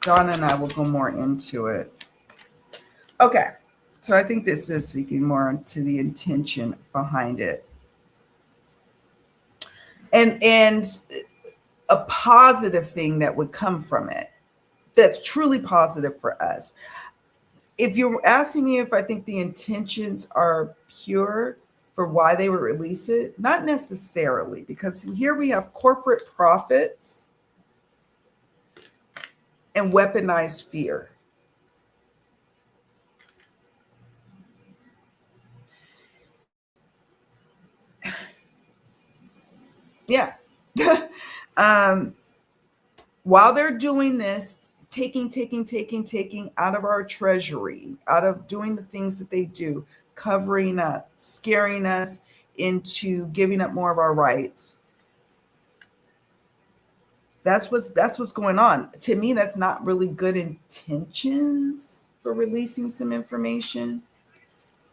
Donna and I will go more into it. Okay, so I think this is speaking more to the intention behind it. And a positive thing that would come from it that's truly positive for us. If you're asking me if I think the intentions are pure for why they would release it, not necessarily, because here we have corporate profits and weaponized fear. Yeah. While they're doing this, taking out of our treasury, out of doing the things that they do, covering up, scaring us into giving up more of our rights. That's what's going on. To me, that's not really good intentions for releasing some information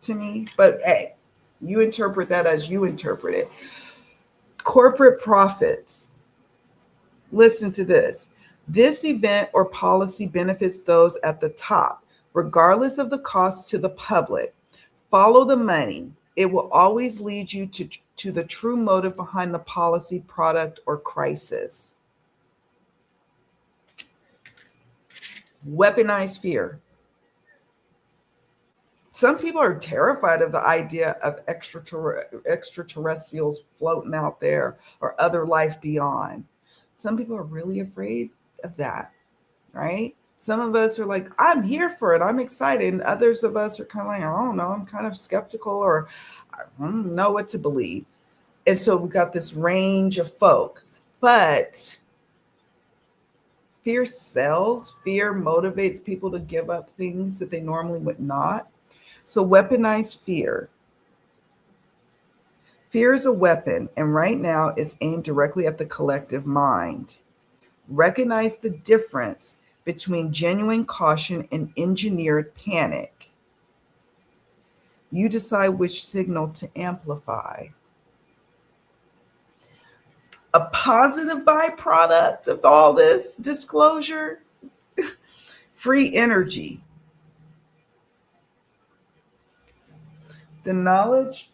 to me. But hey, you interpret that as you interpret it. Corporate profits. Listen to this. This event or policy benefits those at the top, regardless of the cost to the public. Follow the money. It will always lead you to the true motive behind the policy, product, or crisis. Weaponized fear. Some people are terrified of the idea of extraterrestrials floating out there or other life beyond. Some people are really afraid of that, right? Some of us are like, I'm here for it. I'm excited. And others of us are kind of like, I don't know. I'm kind of skeptical, or I don't know what to believe. And so we've got this range of folk. But fear sells. Fear motivates people to give up things that they normally would not. So weaponized fear. Fear is a weapon, and right now it's aimed directly at the collective mind. Recognize the difference between genuine caution and engineered panic. You decide which signal to amplify. A positive byproduct of all this disclosure, free energy. The knowledge,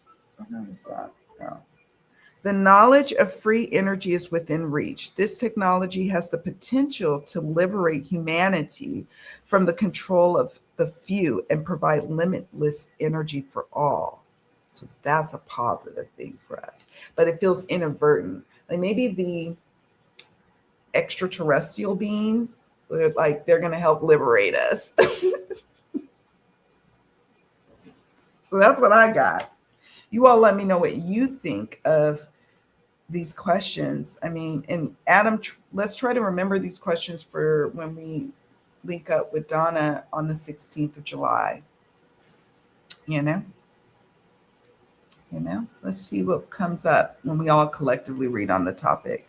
The knowledge of free energy is within reach. This technology has the potential to liberate humanity from the control of the few and provide limitless energy for all. So that's a positive thing for us. But it feels inadvertent. Like maybe the extraterrestrial beings, they're going to help liberate us. So that's what I got. You all let me know what you think of these questions. I mean, and Adam, let's try to remember these questions for when we link up with Donna on the 16th of July. you know? Let's see what comes up when we all collectively read on the topic.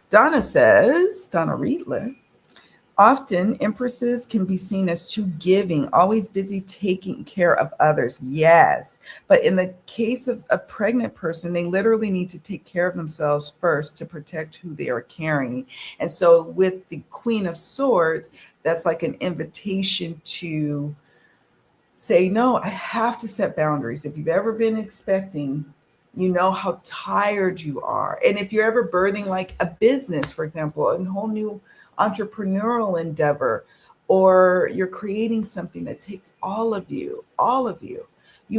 Donna says, Donna Riedler, often empresses can be seen as too giving, always busy taking care of others. Yes. But in the case of a pregnant person, they literally need to take care of themselves first to protect who they are carrying. And so with the Queen of Swords, that's like an invitation to say, no, I have to set boundaries. If you've ever been expecting, you know how tired you are. And if you're ever birthing like a business, for example, a whole new entrepreneurial endeavor, or you're creating something that takes all of you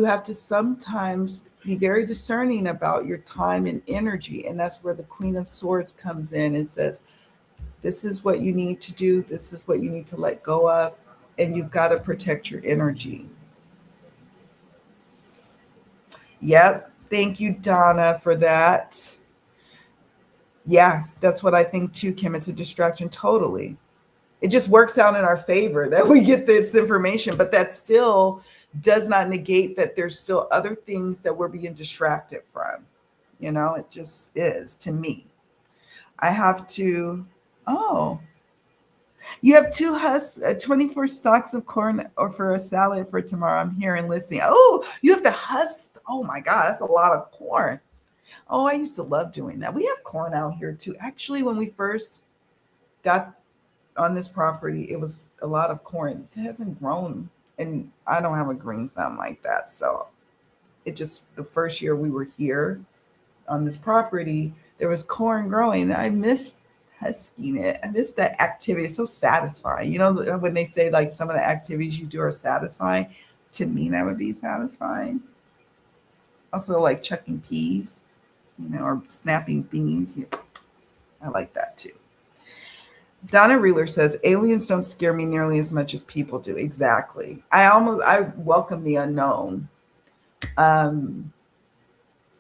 have to sometimes be very discerning about your time and energy. And that's where the Queen of Swords comes in and says, this is what you need to do. This is what you need to let go of. And you've got to protect your energy. Yep. Thank you, Donna, for that. Yeah, that's what I think too, Kim. It's a distraction. Totally. It just works out in our favor that we get this information, but that still does not negate that there's still other things that we're being distracted from. It just is to me. I have to, oh, you have 24 stalks of corn or for a salad for tomorrow. I'm here and listening. Oh, you have to husk. Oh my God, that's a lot of corn. Oh, I used to love doing that. We have corn out here too. Actually, when we first got on this property, it was a lot of corn. It hasn't grown, and I don't have a green thumb like that. So it just, the first year we were here on this property, there was corn growing. I missed husking it. I missed that activity. It's so satisfying. When they say like some of the activities you do are satisfying, to me, that would be satisfying. Also like chucking peas, or snapping beans. I like that too. Donna Reeler says, aliens don't scare me nearly as much as people do. Exactly. I welcome the unknown. And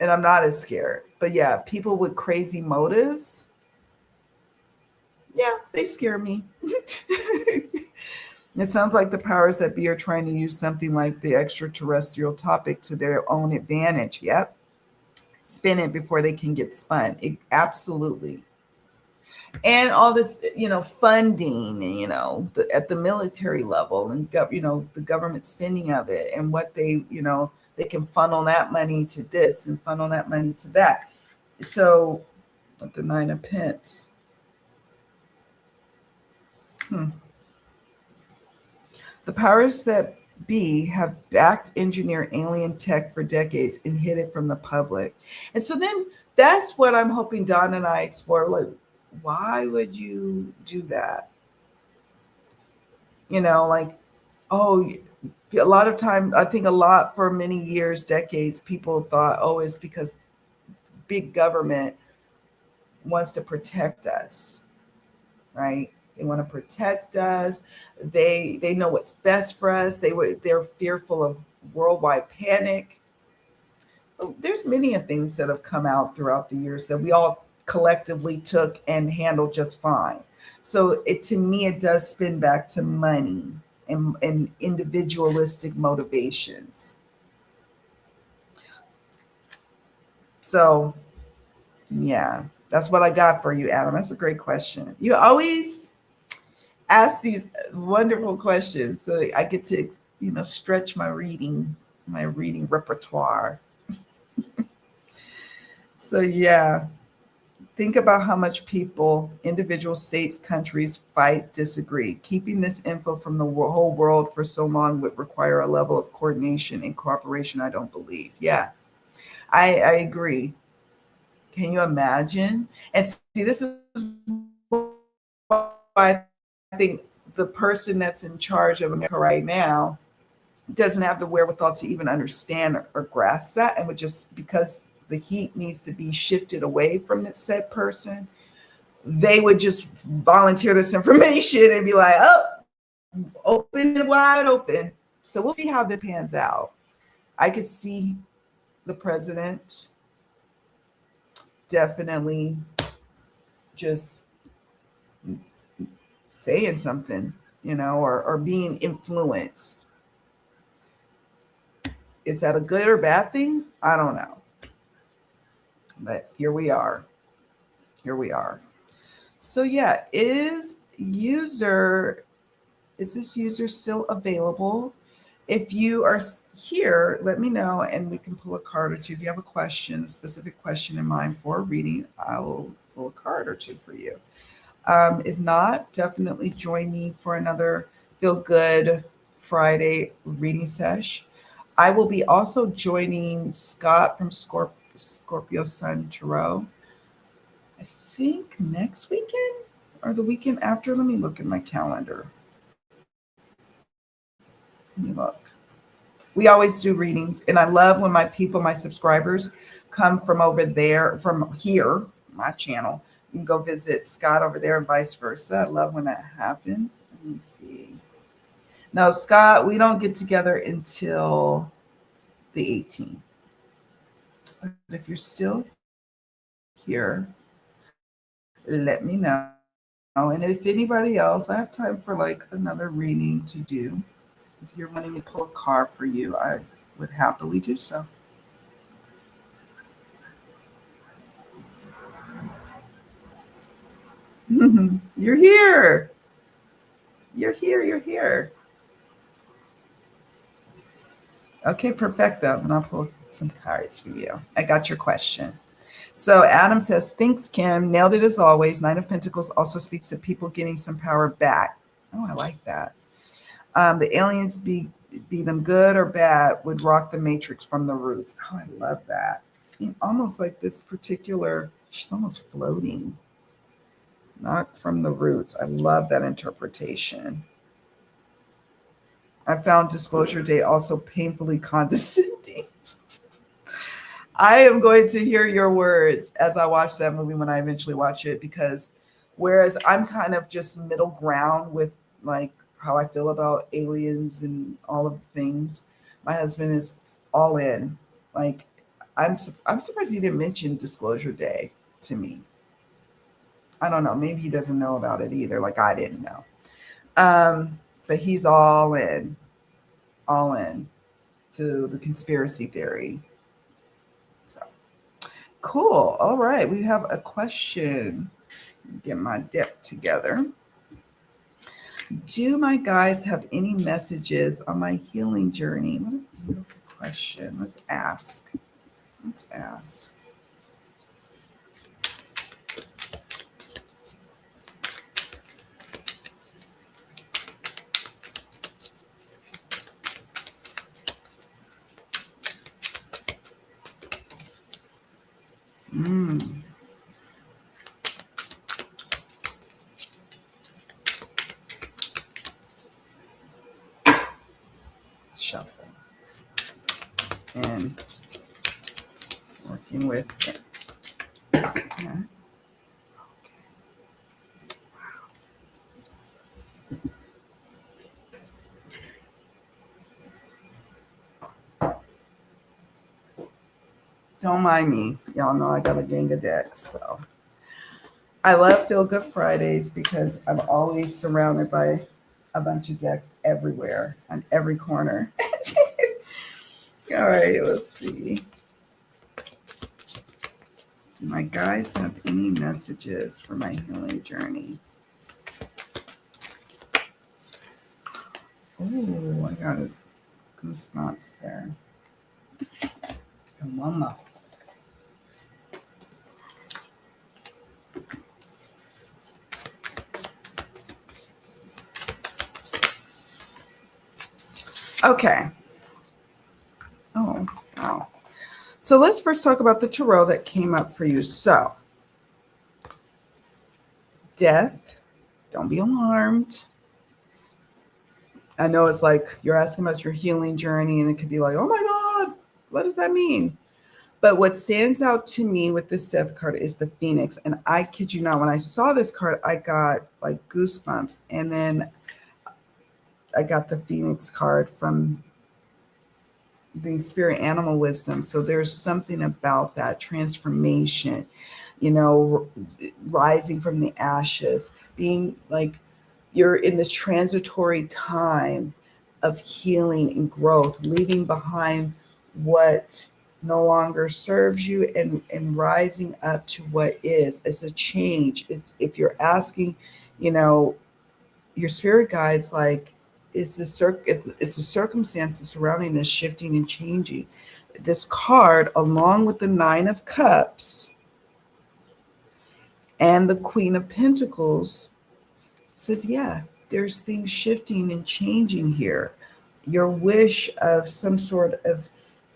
I'm not as scared. But yeah, people with crazy motives, yeah, they scare me. It sounds like the powers that be are trying to use something like the extraterrestrial topic to their own advantage. Yep. Spin it before they can get spun. Absolutely. And all this, funding, and, at the military level, and, the government spending of it, and what they can funnel that money to this and funnel that money to that. So, with the 9 of Pence. The powers that be have backed engineer alien tech for decades and hid it from the public. And so then that's what I'm hoping Don and I explore. Like, why would you do that? Like, oh, a lot of time, I think for many years, decades, people thought, oh, it's because big government wants to protect us, right? They want to protect us. They know what's best for us. They're fearful of worldwide panic. There's many things that have come out throughout the years that we all collectively took and handled just fine. So to me, it does spin back to money and individualistic motivations. So yeah, that's what I got for you, Adam. That's a great question. You always ask these wonderful questions so I get to, stretch my reading repertoire. So yeah, think about how much people, individual states, countries fight, disagree. Keeping this info from the whole world for so long would require a level of coordination and cooperation I don't believe. Yeah, I agree. Can you imagine? And see, this is why I think the person that's in charge of America right now doesn't have the wherewithal to even understand or grasp that, and would just, because the heat needs to be shifted away from that said person, they would just volunteer this information and be like, oh, open, wide open. So we'll see how this pans out. I could see the president definitely just saying something, or being influenced. Is that a good or bad thing? I don't know. But here we are. Here we are. So yeah, is this user still available? If you are here, let me know and we can pull a card or two. If you have a question, a specific question in mind for a reading, I will pull a card or two for you. If not, definitely join me for another Feel Good Friday reading sesh. I will be also joining Scott from Scorpio Sun Tarot, I think next weekend or the weekend after. Let me look at my calendar. Let me look. We always do readings, and I love when my people, my subscribers, come from over there, from here, my channel. You can go visit Scott over there and vice versa. I love when that happens. Let me see. No, Scott, we don't get together until the 18th. But if you're still here, let me know. And if anybody else, I have time for like another reading to do. If you're wanting me to pull a card for you, I would happily do so. You're here. You're here. You're here. Okay, perfecto. Then I'll pull some cards for you. I got your question. So Adam says, thanks, Kim. Nailed it as always. Nine of Pentacles also speaks to people getting some power back. Oh, I like that. The aliens, be them good or bad, would rock the matrix from the roots. Oh, I love that. Almost like this particular, she's almost floating. Not from the roots. I love that interpretation. I found Disclosure Day also painfully condescending. I am going to hear your words as I watch that movie when I eventually watch it, because whereas I'm kind of just middle ground with like how I feel about aliens and all of the things, my husband is all in. Like I'm surprised he didn't mention Disclosure Day to me. I don't know. Maybe he doesn't know about it either. Like I didn't know. But he's all in to the conspiracy theory. So cool. All right. We have a question. Get my deck together. Do my guides have any messages on my healing journey? What a beautiful question. Let's ask. Shuffle. And working with it. Okay. Don't mind me. Y'all know I got a gang of decks. So I love Feel Good Fridays because I'm always surrounded by a bunch of decks everywhere, on every corner. All right, let's see. Do my guides have any messages for my healing journey? Oh, I got a goosebumps there. Mama. Okay. Oh, wow. So let's first talk about the tarot that came up for you. So, death, don't be alarmed. I know it's like you're asking about your healing journey, and it could be like, oh my God, what does that mean? But what stands out to me with this death card is the Phoenix. And I kid you not, when I saw this card, I got like goosebumps. And then I got the Phoenix card from the Spirit Animal Wisdom. So there's something about that transformation, rising from the ashes, being like you're in this transitory time of healing and growth, leaving behind what no longer serves you, and rising up to what is. It's a change. It's, if you're asking, you know, your spirit guides, like, it's the circumstances surrounding this shifting and changing. This card, along with the Nine of Cups and the Queen of Pentacles, says, yeah, there's things shifting and changing here. Your wish of some sort of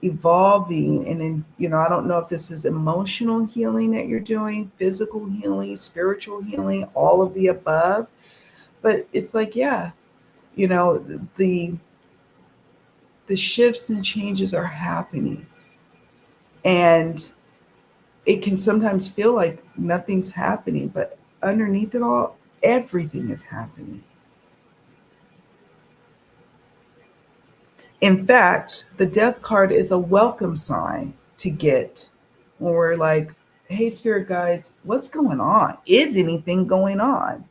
evolving, and then, you know, I don't know if this is emotional healing that you're doing, physical healing, spiritual healing, all of the above. But it's like, yeah, you know, the shifts and changes are happening, and it can sometimes feel like nothing's happening, but underneath it all, everything is happening. In fact, the death card is a welcome sign to get when we're like, hey, spirit guides, what's going on? Is anything going on?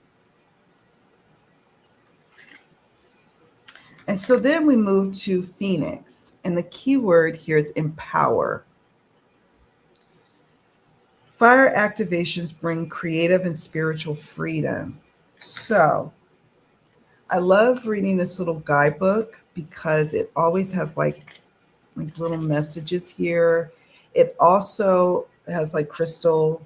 And so then we move to Phoenix, and the key word here is empower. Fire activations bring creative and spiritual freedom. So I love reading this little guidebook because it always has like little messages here. It also has like crystal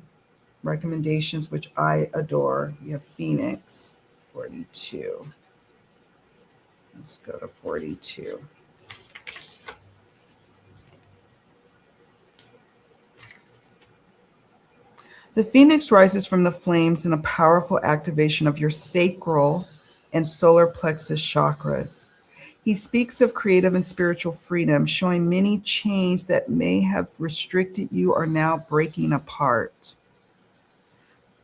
recommendations, which I adore. We have Phoenix 42. Let's go to 42. The Phoenix rises from the flames in a powerful activation of your sacral and solar plexus chakras. He speaks of creative and spiritual freedom, showing many chains that may have restricted you are now breaking apart.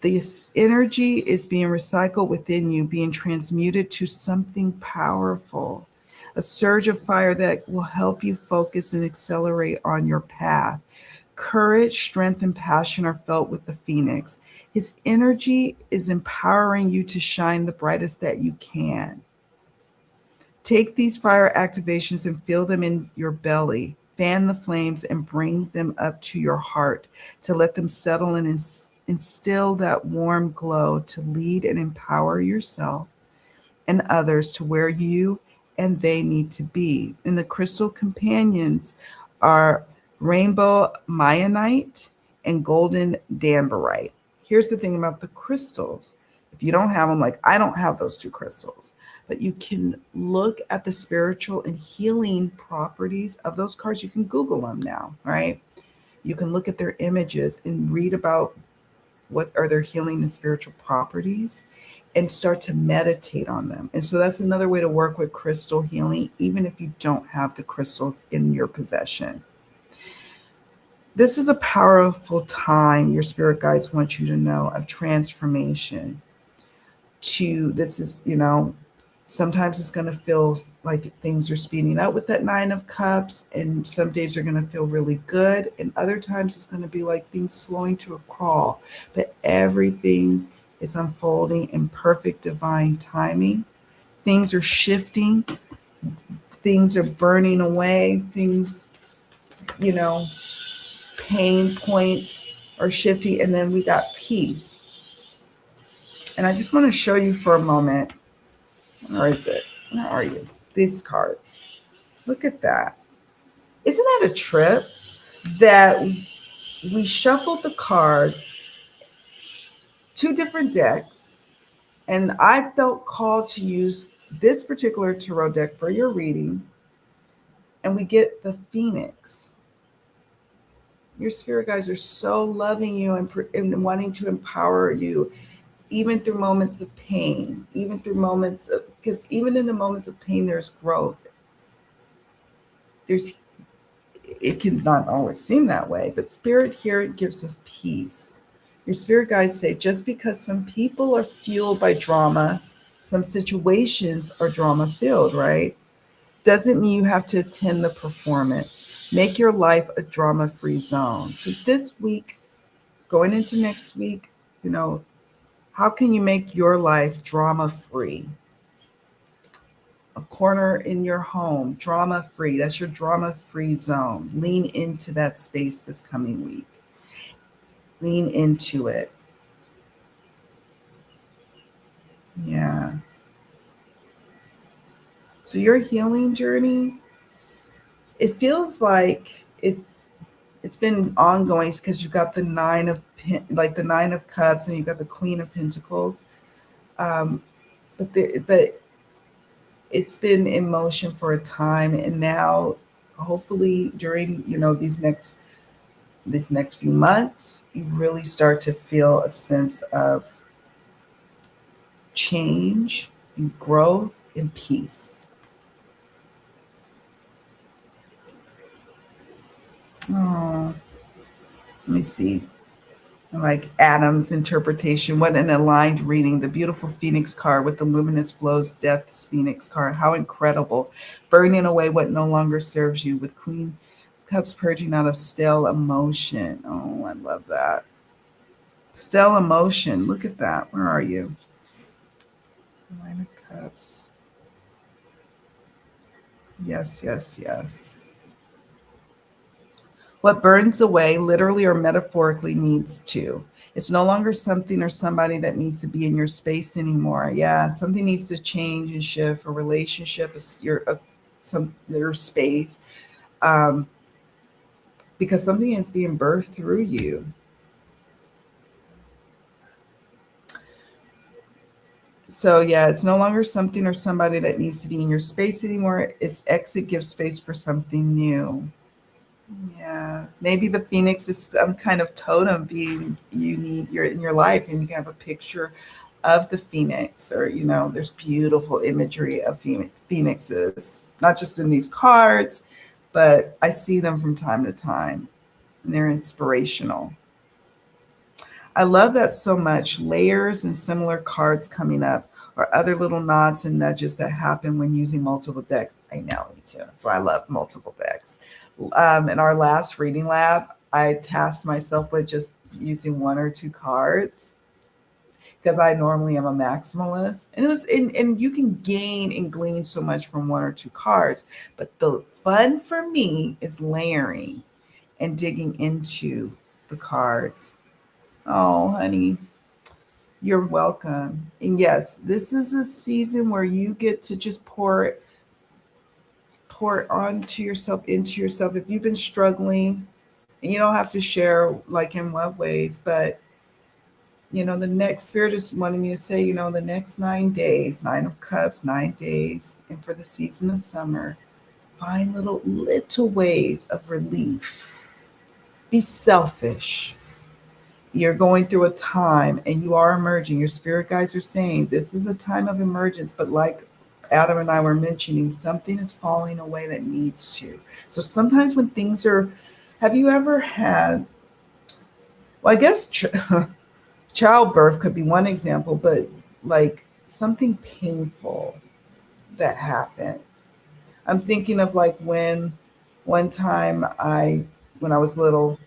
This energy is being recycled within you, being transmuted to something powerful, a surge of fire that will help you focus and accelerate on your path. Courage, strength, and passion are felt with the Phoenix. His energy is empowering you to shine the brightest that you can. Take these fire activations and feel them in your belly. Fan the flames and bring them up to your heart to let them settle and instill that warm glow to lead and empower yourself and others to where you and they need to be. And the crystal companions are rainbow Mayanite and golden danbarite. Here's the thing about the crystals. If you don't have them, like I don't have those two crystals, but you can look at the spiritual and healing properties of those cards. You can Google them now, right? You can look at their images and read about what are their healing and spiritual properties and start to meditate on them. And so that's another way to work with crystal healing, even if you don't have the crystals in your possession. This is a powerful time, your spirit guides want you to know, of transformation. This is, sometimes it's going to feel like things are speeding up with that Nine of Cups, and some days are going to feel really good, and other times it's going to be like things slowing to a crawl. But everything is unfolding in perfect divine timing. Things are shifting. Things are burning away. Things, pain points are shifting, and then we got peace. And I just want to show you for a moment. Where is it? Where are you? These cards. Look at that. Isn't that a trip? That we shuffled the cards, two different decks, and I felt called to use this particular tarot deck for your reading, and we get the Phoenix. Your spirit guides are so loving you and wanting to empower you, even through moments of pain, even through moments of, because even in the moments of pain, there's growth. It can not always seem that way, but spirit here gives us peace. Your spirit guides say, just because some people are fueled by drama, some situations are drama filled, right? Doesn't mean you have to attend the performance. Make your life a drama-free zone. So this week, going into next week, how can you make your life drama-free? a corner in your home, drama free. That's your drama free zone. Lean into that space this coming week. Lean into it. Yeah. So your healing journey, it feels like it's been ongoing because you got the like the 9 of cups, and you got the Queen of Pentacles. Um, but it's been in motion for a time, and now hopefully during these next few months, you really start to feel a sense of change and growth and peace. Oh, let me see. Like Adam's interpretation. What an aligned reading. The beautiful Phoenix card with the luminous flows, Death's Phoenix card. How incredible. Burning away what no longer serves you, with Queen of Cups purging out of stale emotion. Oh, I love that. Stale emotion. Look at that. Where are you? 9 of Cups. Yes, yes, yes. What burns away, literally or metaphorically, needs to. It's no longer something or somebody that needs to be in your space anymore. Yeah, something needs to change and shift. A relationship, your space, um, because something is being birthed through you. So yeah, it's no longer something or somebody that needs to be in your space anymore. Its exit gives space for something new. Yeah, maybe the phoenix is some kind of totem being you need your in your life, and you can have a picture of the phoenix, or there's beautiful imagery of phoenixes, not just in these cards, but I see them from time to time, and they're inspirational. I love that so much. Layers and similar cards coming up, or other little nods and nudges that happen when using multiple decks. I know, me too. So I love multiple decks. In our last reading lab, I tasked myself with just using 1 or 2 cards because I normally am a maximalist. And and you can gain and glean so much from 1 or 2 cards. But the fun for me is layering and digging into the cards. Oh, honey, you're welcome. And yes, this is a season where you get to just pour it onto yourself, into yourself. If you've been struggling, and you don't have to share like in what ways, but the next spirit is wanting me to say, the next 9 days, 9 of Cups, 9 days, and for the season of summer, find little ways of relief. Be selfish. You're going through a time and you are emerging. Your spirit guides are saying this is a time of emergence, but like Adam and I were mentioning, something is falling away that needs to. So sometimes when things are, have you ever had, well, I guess childbirth could be one example, but like something painful that happened. I'm thinking of like when one time when I was little,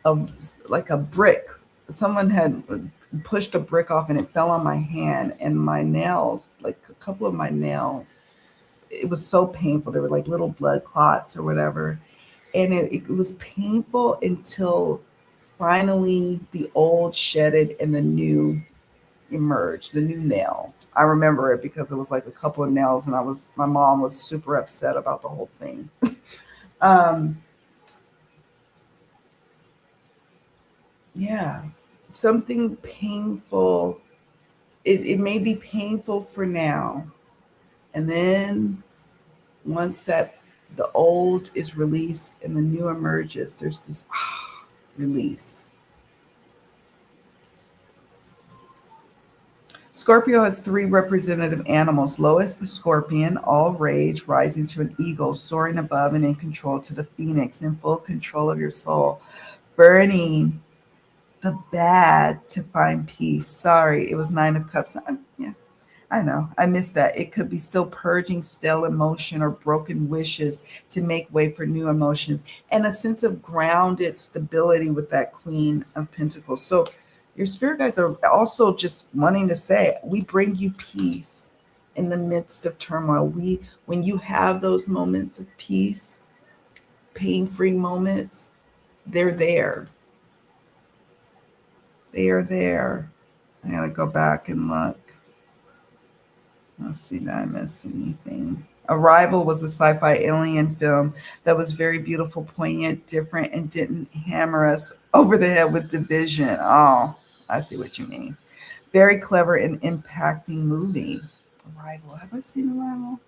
a, like a brick. Someone had pushed a brick off and it fell on my hand, and my nails, like a couple of my nails, it was so painful. They were like little blood clots or whatever. And it was painful until finally the old shedded and the new emerged, the new nail. I remember it because it was like a couple of nails, and my mom was super upset about the whole thing. um, yeah, something painful. It may be painful for now, and then once the old is released and the new emerges, there's this release. Scorpio has 3 representative animals. Lowest, the scorpion, all rage, rising to an eagle, soaring above and in control, to the phoenix, in full control of your soul, burning the bad to find peace. Sorry, it was 9 of Cups. Yeah, I know. I missed that. It could be still purging stale emotion or broken wishes to make way for new emotions, and a sense of grounded stability with that Queen of Pentacles. So your spirit guides are also just wanting to say, we bring you peace. in the midst of turmoil. When you have those moments of peace, pain-free moments, they're there. They are there. I gotta go back and look. Let's see, did I miss anything? Arrival was a sci-fi alien film that was very beautiful, poignant, different, and didn't hammer us over the head with division. Oh, I see what you mean. Very clever and impacting movie. Arrival. Have I seen Arrival?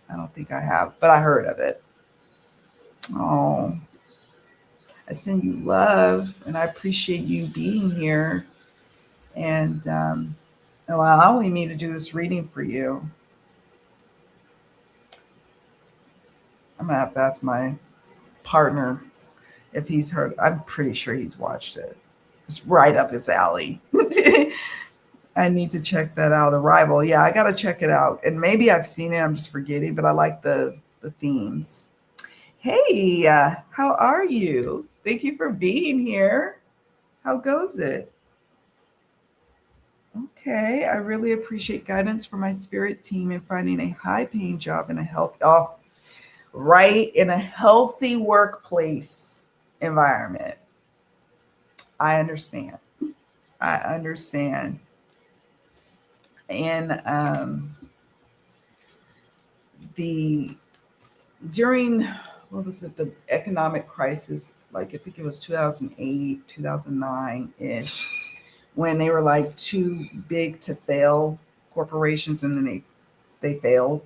I don't think I have, but I heard of it. Oh, I send you love, and I appreciate you being here and allowing me to do this reading for you. I'm gonna have to ask my partner if he's heard. I'm pretty sure he's watched it. It's right up his alley. I need to check that out. Arrival. Yeah, I gotta check it out. And maybe I've seen it, I'm just forgetting, but I like the themes. Hey, how are you? Thank you for being here. How goes it? Okay, I really appreciate guidance from my spirit team in finding a high-paying job in a in a healthy workplace environment. I understand. I understand. And the during what was it, the economic crisis, like I think it was 2008, 2009 ish, when they were like too big to fail corporations, and then they failed.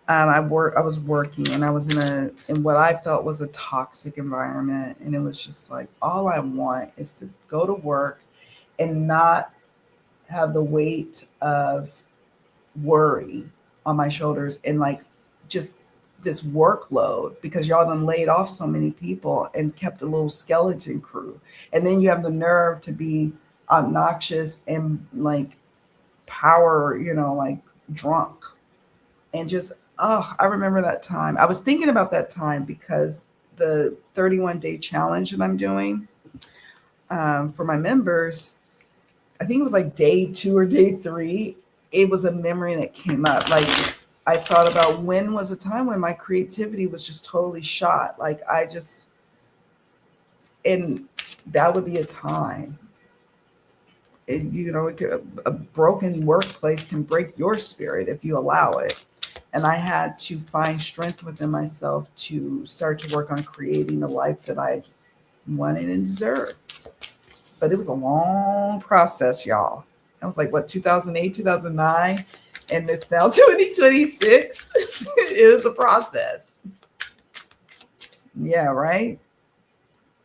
I was working, and I was in what I felt was a toxic environment, and it was just like all I want is to go to work and not have the weight of worry on my shoulders, and like just this workload, because y'all done laid off so many people and kept a little skeleton crew, and then you have the nerve to be obnoxious and like power, like drunk, and just I remember that time. I was thinking about that time because the 31-day challenge that I'm doing for my members, I think it was like day 2 or day 3. It was a memory that came up. Like I thought about when was a time when my creativity was just totally shot. Like and that would be a time. A broken workplace can break your spirit if you allow it. And I had to find strength within myself to start to work on creating the life that I wanted and deserved. But it was a long process, y'all. That was like, what, 2008, 2009? And it's now 2026. It was a process. Yeah, right?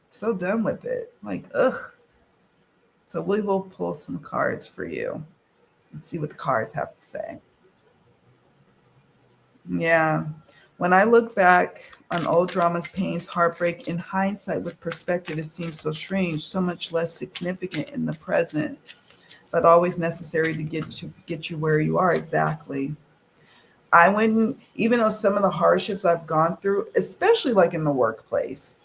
So done with it. Like, ugh. So we will pull some cards for you and see what the cards have to say. Yeah. When I look back on old dramas, pains, heartbreak, in hindsight with perspective, it seems so strange, so much less significant in the present, but always necessary to get you where you are. Exactly. I wouldn't, even though some of the hardships I've gone through, especially like in the workplace,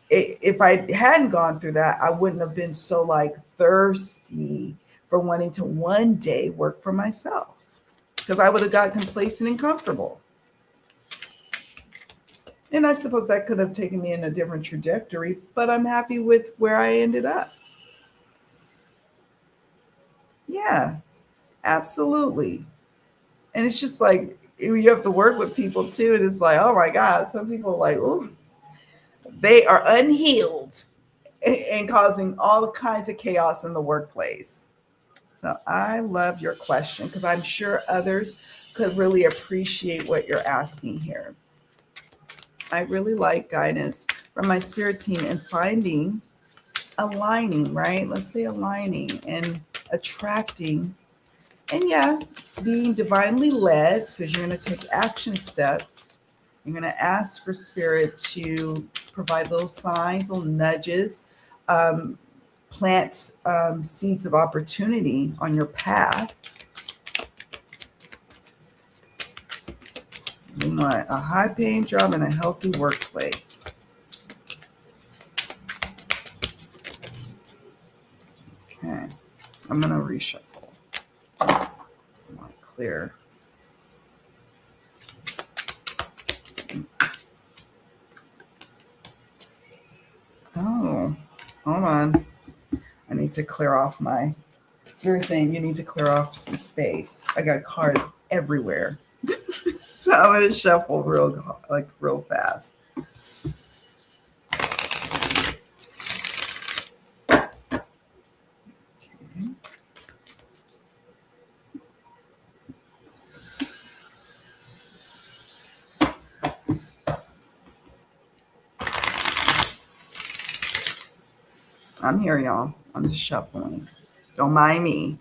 if I hadn't gone through that, I wouldn't have been so like thirsty for wanting to one day work for myself, because I would have got complacent and comfortable. And I suppose that could have taken me in a different trajectory, but I'm happy with where I ended up. Yeah, absolutely. And it's just like you have to work with people too. And it's like, oh my God, some people are like, oh, they are unhealed and causing all kinds of chaos in the workplace. So I love your question, because I'm sure others could really appreciate what you're asking here. I really like guidance from my spirit team in finding, aligning, right? Let's say aligning and attracting, and yeah, being divinely led, because you're going to take action steps. You're going to ask for spirit to provide little signs, little nudges, plant seeds of opportunity on your path. You want a high-paying job in a healthy workplace. Okay, I'm going to reshuffle. clear. Oh, hold on. I need to clear off my. It's very saying you need to clear off some space. I got cards everywhere. So I'm going to shuffle real fast. I'm here, y'all. I'm just shuffling. Don't mind me.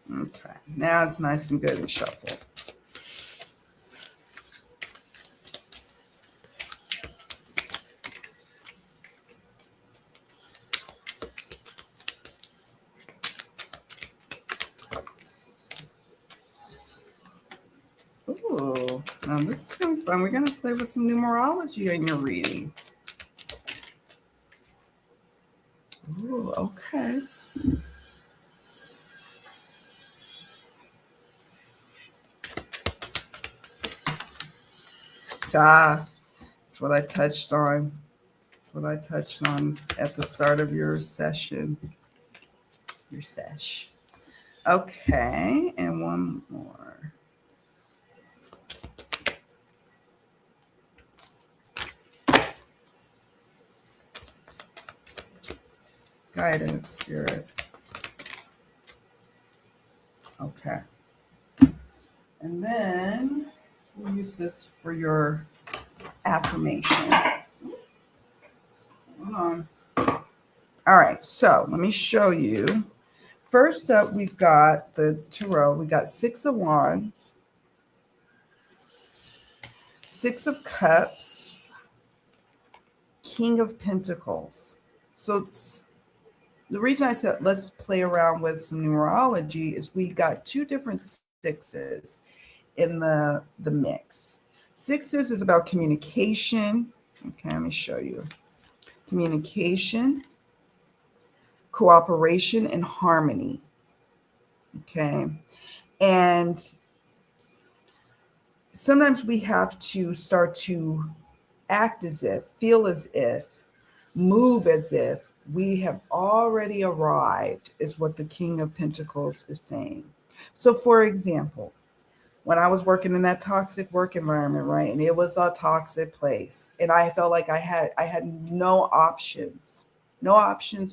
Okay, now it's nice and good and shuffled. Ooh, now this is going to be fun. We're going to play with some numerology in your reading. Ooh, okay. That's what I touched on. That's what I touched on at the start of your session. Your sesh. Okay, and one more. Guidance, Spirit. Okay. And then we'll use this for your affirmation. Hold on. All right, so let me show you. First up, we've got the tarot. We got 6 of Wands, 6 of Cups, King of Pentacles. So the reason I said let's play around with some numerology is we got 2 different 6s in the mix. 6s is about communication. Okay, let me show you. Communication, cooperation, and harmony. Okay. And sometimes we have to start to act as if, feel as if, move as if we have already arrived, is what the King of Pentacles is saying. So, for example, when I was working in that toxic work environment, right, and it was a toxic place, and I felt like I had no options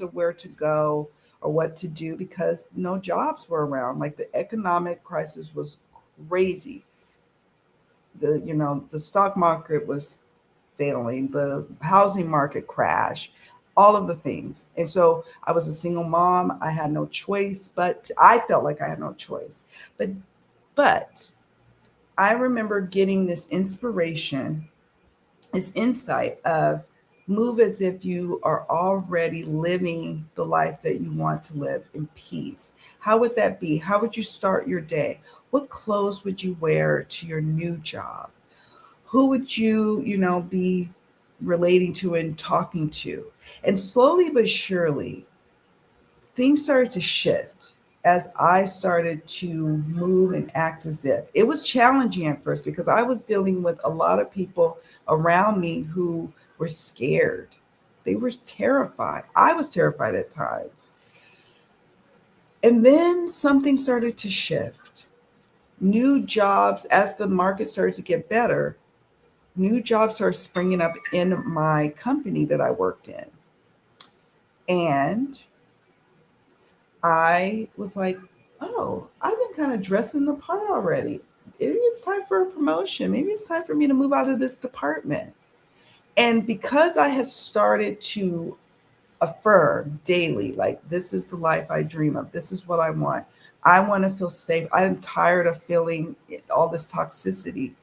of where to go or what to do because no jobs were around. Like the economic crisis was crazy. The stock market was failing, the housing market crashed, all of the things. And so I was a single mom. I had no choice, but I felt like I had no choice. But I remember getting this inspiration, this insight of move as if you are already living the life that you want to live in peace. How would that be? How would you start your day? What clothes would you wear to your new job? Who would you, be relating to and talking to? And slowly but surely, things started to shift as I started to move and act as if. It was challenging at first because I was dealing with a lot of people around me who were scared. They were terrified. I was terrified at times. And then something started to shift. New jobs, as the market started to get better, new jobs started springing up in my company that I worked in. And I was like, oh, I've been kind of dressing the part already. Maybe it's time for a promotion. Maybe it's time for me to move out of this department. And because I had started to affirm daily, like, this is the life I dream of. This is what I want. I want to feel safe. I'm tired of feeling all this toxicity.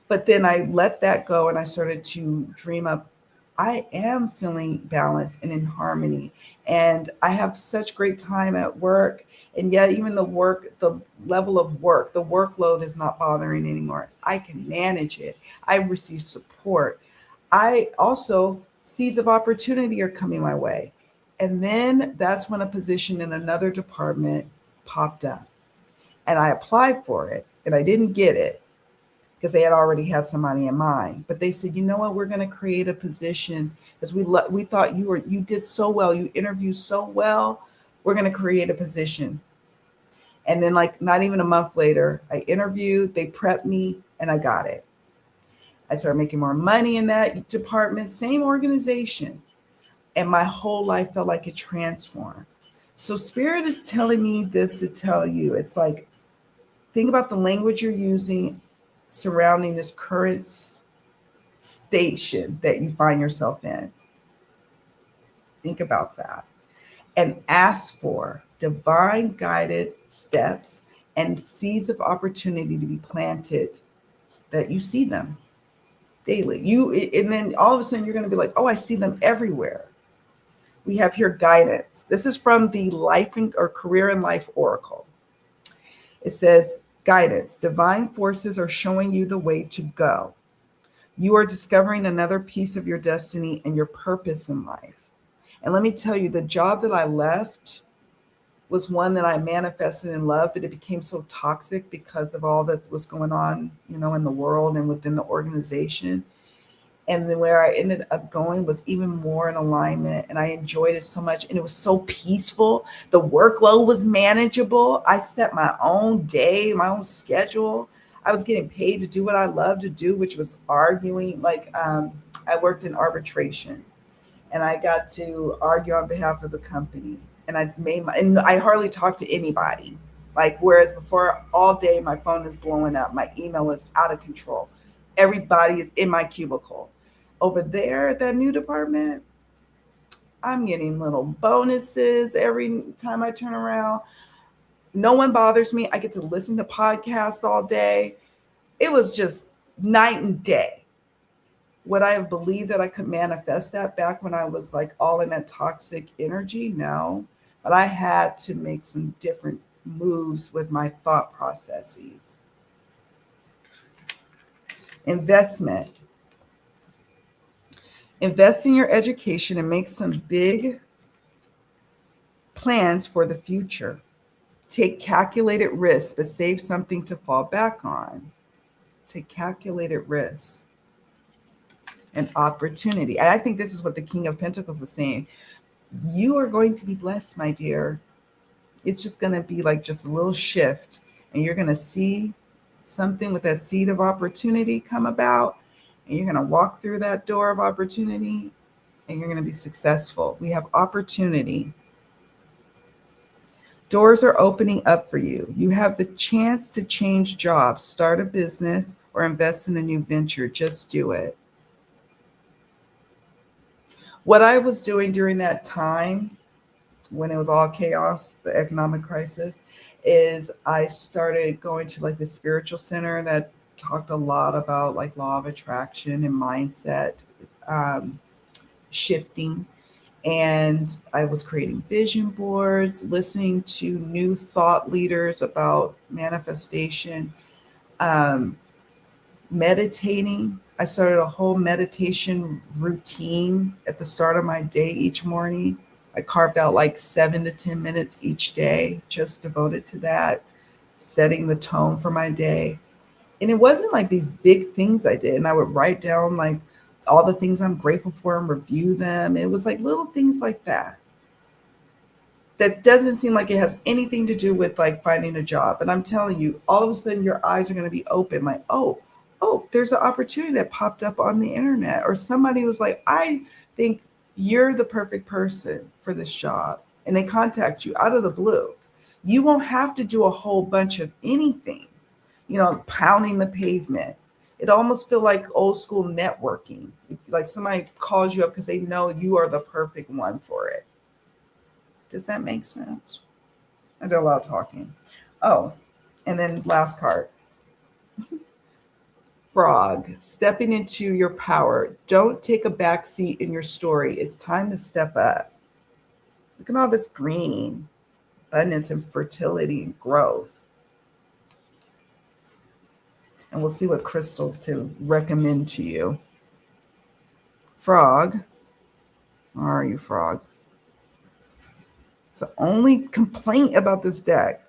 But then I let that go and I started to dream up. I am feeling balanced and in harmony. And I have such great time at work. And yet, even the level of work, the workload is not bothering anymore. I can manage it. I receive support. I also, seeds of opportunity are coming my way. And then that's when a position in another department popped up. And I applied for it and I didn't get it because they had already had somebody in mind. But they said, you know what, we're going to create a position because we thought you did so well, you interviewed so well. We're going to create a position. And then, like, not even a month later, I interviewed, they prepped me, and I got it. I started making more money in that department, same organization. And my whole life felt like it transformed. So, Spirit is telling me this to tell you it's like, think about the language you're using surrounding this current station that you find yourself in. Think about that and ask for divine guided steps and seeds of opportunity to be planted that you see them daily. And then all of a sudden you're going to be like, oh, I see them everywhere. We have here guidance. This is from the Life or Career and Life Oracle. It says, guidance. Divine forces are showing you the way to go. You are discovering another piece of your destiny and your purpose in life. And let me tell you, the job that I left was one that I manifested and loved, but it became so toxic because of all that was going on, in the world and within the organization. And then where I ended up going was even more in alignment. And I enjoyed it so much. And it was so peaceful. The workload was manageable. I set my own day, my own schedule. I was getting paid to do what I love to do, which was arguing. I worked in arbitration and I got to argue on behalf of the company. And and I hardly talked to anybody. Like, whereas before, all day, my phone is blowing up. My email is out of control. Everybody is in my cubicle. Over there at that new department, I'm getting little bonuses every time I turn around. No one bothers me. I get to listen to podcasts all day. It was just night and day. Would I have believed that I could manifest that back when I was like all in that toxic energy? No. But I had to make some different moves with my thought processes. Investment. Invest in your education and make some big plans for the future. Take calculated risks, but save something to fall back on. Take calculated risks and opportunity. And I think this is what the King of Pentacles is saying. You are going to be blessed, my dear. It's just going to be like just a little shift, and you're going to see something with that seed of opportunity come about, and you're going to walk through that door of opportunity, and you're going to be successful. We have opportunity. Doors are opening up for you. You have the chance to change jobs, start a business, or invest in a new venture. Just do it. What I was doing during that time, when it was all chaos, the economic crisis, is I started going to like the spiritual center that talked a lot about like law of attraction and mindset shifting. And I was creating vision boards, listening to new thought leaders about manifestation, meditating. I started a whole meditation routine at the start of my day each morning. I carved out like 7 to 10 minutes each day, just devoted to that, setting the tone for my day. And it wasn't like these big things I did. And I would write down like all the things I'm grateful for and review them. It was like little things like that. That doesn't seem like it has anything to do with like finding a job. And I'm telling you, all of a sudden your eyes are going to be open like, oh, there's an opportunity that popped up on the internet. Or somebody was like, I think you're the perfect person for this job. And they contact you out of the blue. You won't have to do a whole bunch of anything, pounding the pavement. It almost feels like old school networking. Like somebody calls you up because they know you are the perfect one for it. Does that make sense? I did a lot of talking. Oh, and then last card. Frog, stepping into your power. Don't take a back seat in your story. It's time to step up. Look at all this green, abundance and fertility and growth. And we'll see what crystal to recommend to you. Frog. Where are you, frog? It's the only complaint about this deck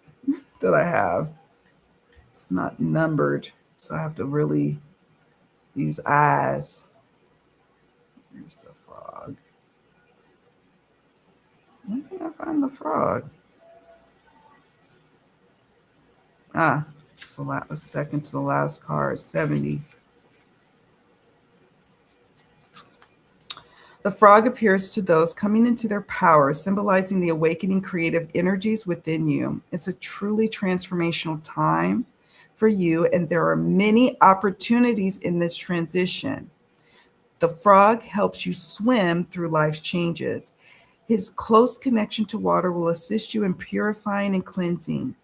that I have. It's not numbered, so I have to really use eyes. Here's the frog. Why can't I find the frog? The second to the last card, 70. The frog appears to those coming into their power, symbolizing the awakening creative energies within you. It's a truly transformational time for you, and there are many opportunities in this transition. The frog helps you swim through life's changes. His close connection to water will assist you in purifying and cleansing.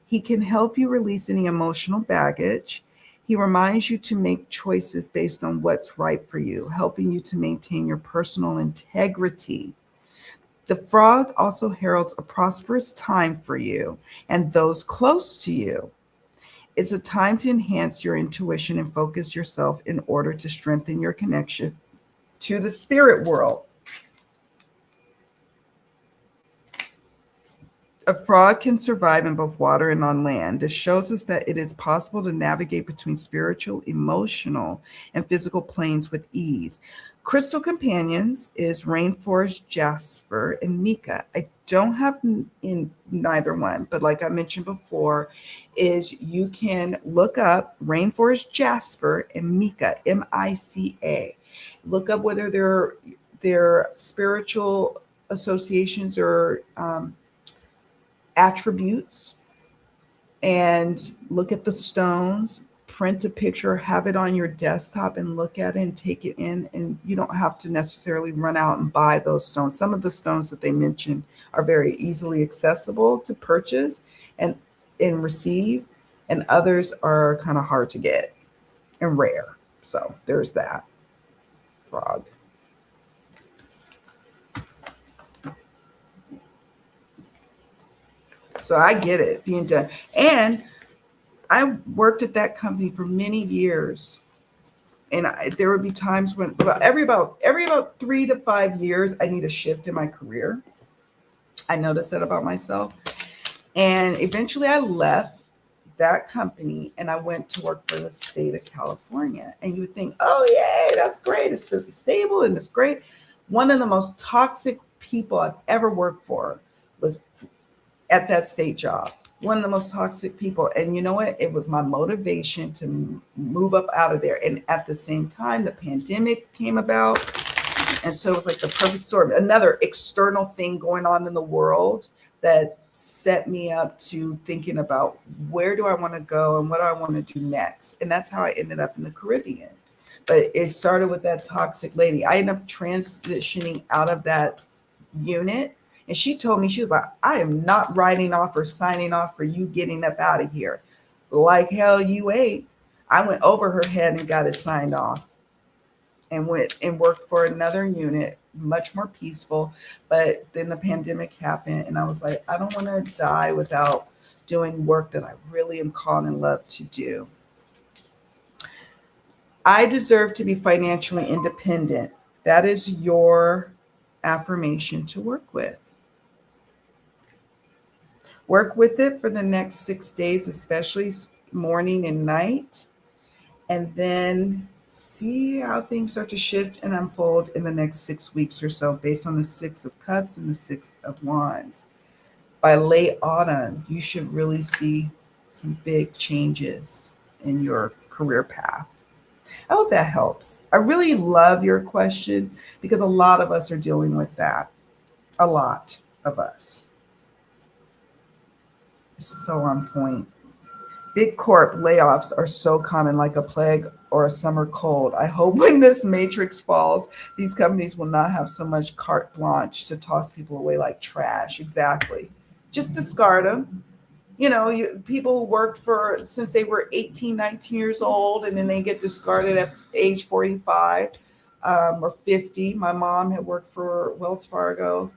He can help you release any emotional baggage. He reminds you to make choices based on what's right for you, helping you to maintain your personal integrity. The frog also heralds a prosperous time for you and those close to you. It's a time to enhance your intuition and focus yourself in order to strengthen your connection to the spirit world. A frog can survive in both water and on land. This shows us that it is possible to navigate between spiritual, emotional, and physical planes with ease. Crystal companions is rainforest jasper and mica. I don't have in neither one, but like I mentioned before, is you can look up rainforest jasper and mica, M-I-C-A. Look up whether they're spiritual associations or attributes, and look at the stones, print a picture, have it on your desktop and look at it and take it in. And you don't have to necessarily run out and buy those stones. Some of the stones that they mention are very easily accessible to purchase and receive, and others are kind of hard to get and rare. So there's that. Frog. So I get it being done. And I worked at that company for many years. And there would be times when every about 3 to 5 years, I need a shift in my career. I noticed that about myself. And eventually I left that company and I went to work for the state of California. And you would think, oh, yay, that's great. It's stable and it's great. One of the most toxic people I've ever worked for was at that state job. One of the most toxic people. And you know what? It was my motivation to move up out of there. And at the same time, the pandemic came about. And so it was like the perfect storm. Another external thing going on in the world that set me up to thinking about where do I want to go and what do I want to do next. And that's how I ended up in the Caribbean. But it started with that toxic lady. I ended up transitioning out of that unit. And she told me, she was like, I am not writing off or signing off for you getting up out of here. Like hell you ain't. I went over her head and got it signed off and went and worked for another unit, much more peaceful. But then the pandemic happened and I was like, I don't want to die without doing work that I really am called and love to do. I deserve to be financially independent. That is your affirmation to work with. Work with it for the next 6 days, especially morning and night, and then see how things start to shift and unfold in the next 6 weeks or so, based on the 6 of Cups and the 6 of Wands. By late autumn, you should really see some big changes in your career path. I hope that helps. I really love your question because a lot of us are dealing with that. A lot of us. So on point. Big corp layoffs are so common, like a plague or a summer cold. I hope when this matrix falls, these companies will not have so much carte blanche to toss people away like trash. Exactly. Just discard them. You know, people worked for since they were 18, 19 years old, and then they get discarded at age 45 or 50. My mom had worked for Wells Fargo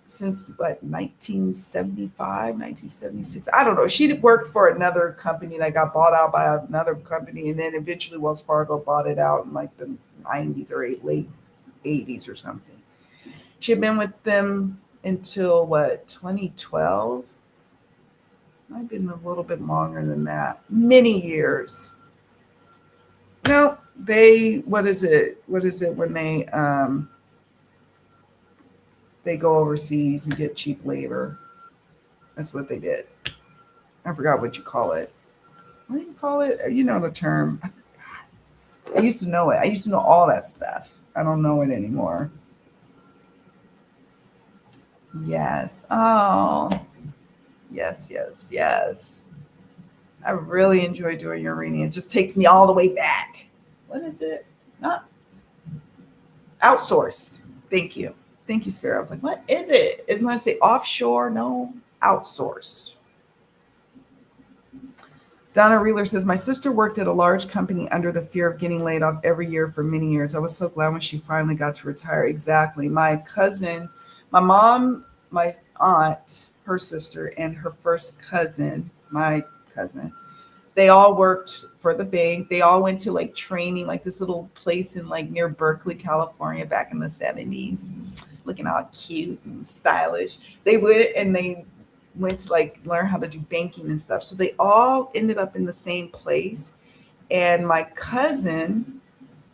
since what, 1975, 1976. I don't know. She worked for another company that got bought out by another company, and then eventually Wells Fargo bought it out in like the 90s or late 80s or something. She had been with them until what, 2012? Might have been a little bit longer than that. Many years. No, what is it when they go overseas and get cheap labor? That's what they did. I forgot what you call it. What do you call it? You know the term. I used to know it. I used to know all that stuff. I don't know it anymore. Yes. Oh, yes, yes, yes. I really enjoy doing your reading. It just takes me all the way back. What is it? Not outsourced. Thank you. Thank you, Spirit. I was like, what is it? It must say offshore. No, outsourced. Donna Reeler says, my sister worked at a large company under the fear of getting laid off every year for many years. I was so glad when she finally got to retire. Exactly. My cousin, my mom, my aunt, her sister, and her first cousin, my cousin, they all worked for the bank. They all went to like training, like this little place in like near Berkeley, California back in the 70s, looking all cute and stylish. They went to like learn how to do banking and stuff. So they all ended up in the same place. And my cousin,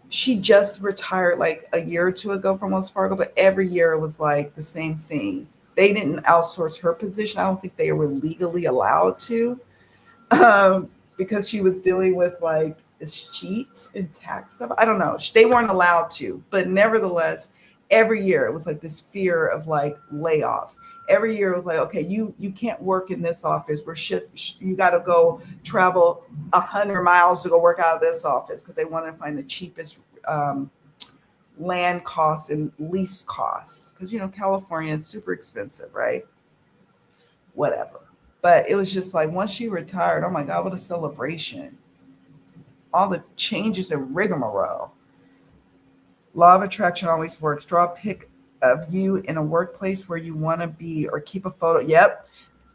she just retired like a year or two ago from Wells Fargo, but every year it was like the same thing. They didn't outsource her position. I don't think they were legally allowed to, because she was dealing with like this cheat and tax stuff. I don't know. They weren't allowed to, but nevertheless, every year it was like this fear of like layoffs. Every year it was like, okay, you can't work in this office. You got to go travel 100 miles to go work out of this office, because they want to find the cheapest land costs and lease costs, because California is super expensive, right? Whatever. But it was just like, once she retired, oh my God, what a celebration. All the changes and rigmarole. Law of attraction always works. Draw a pic of you in a workplace where you want to be, or keep a photo. Yep.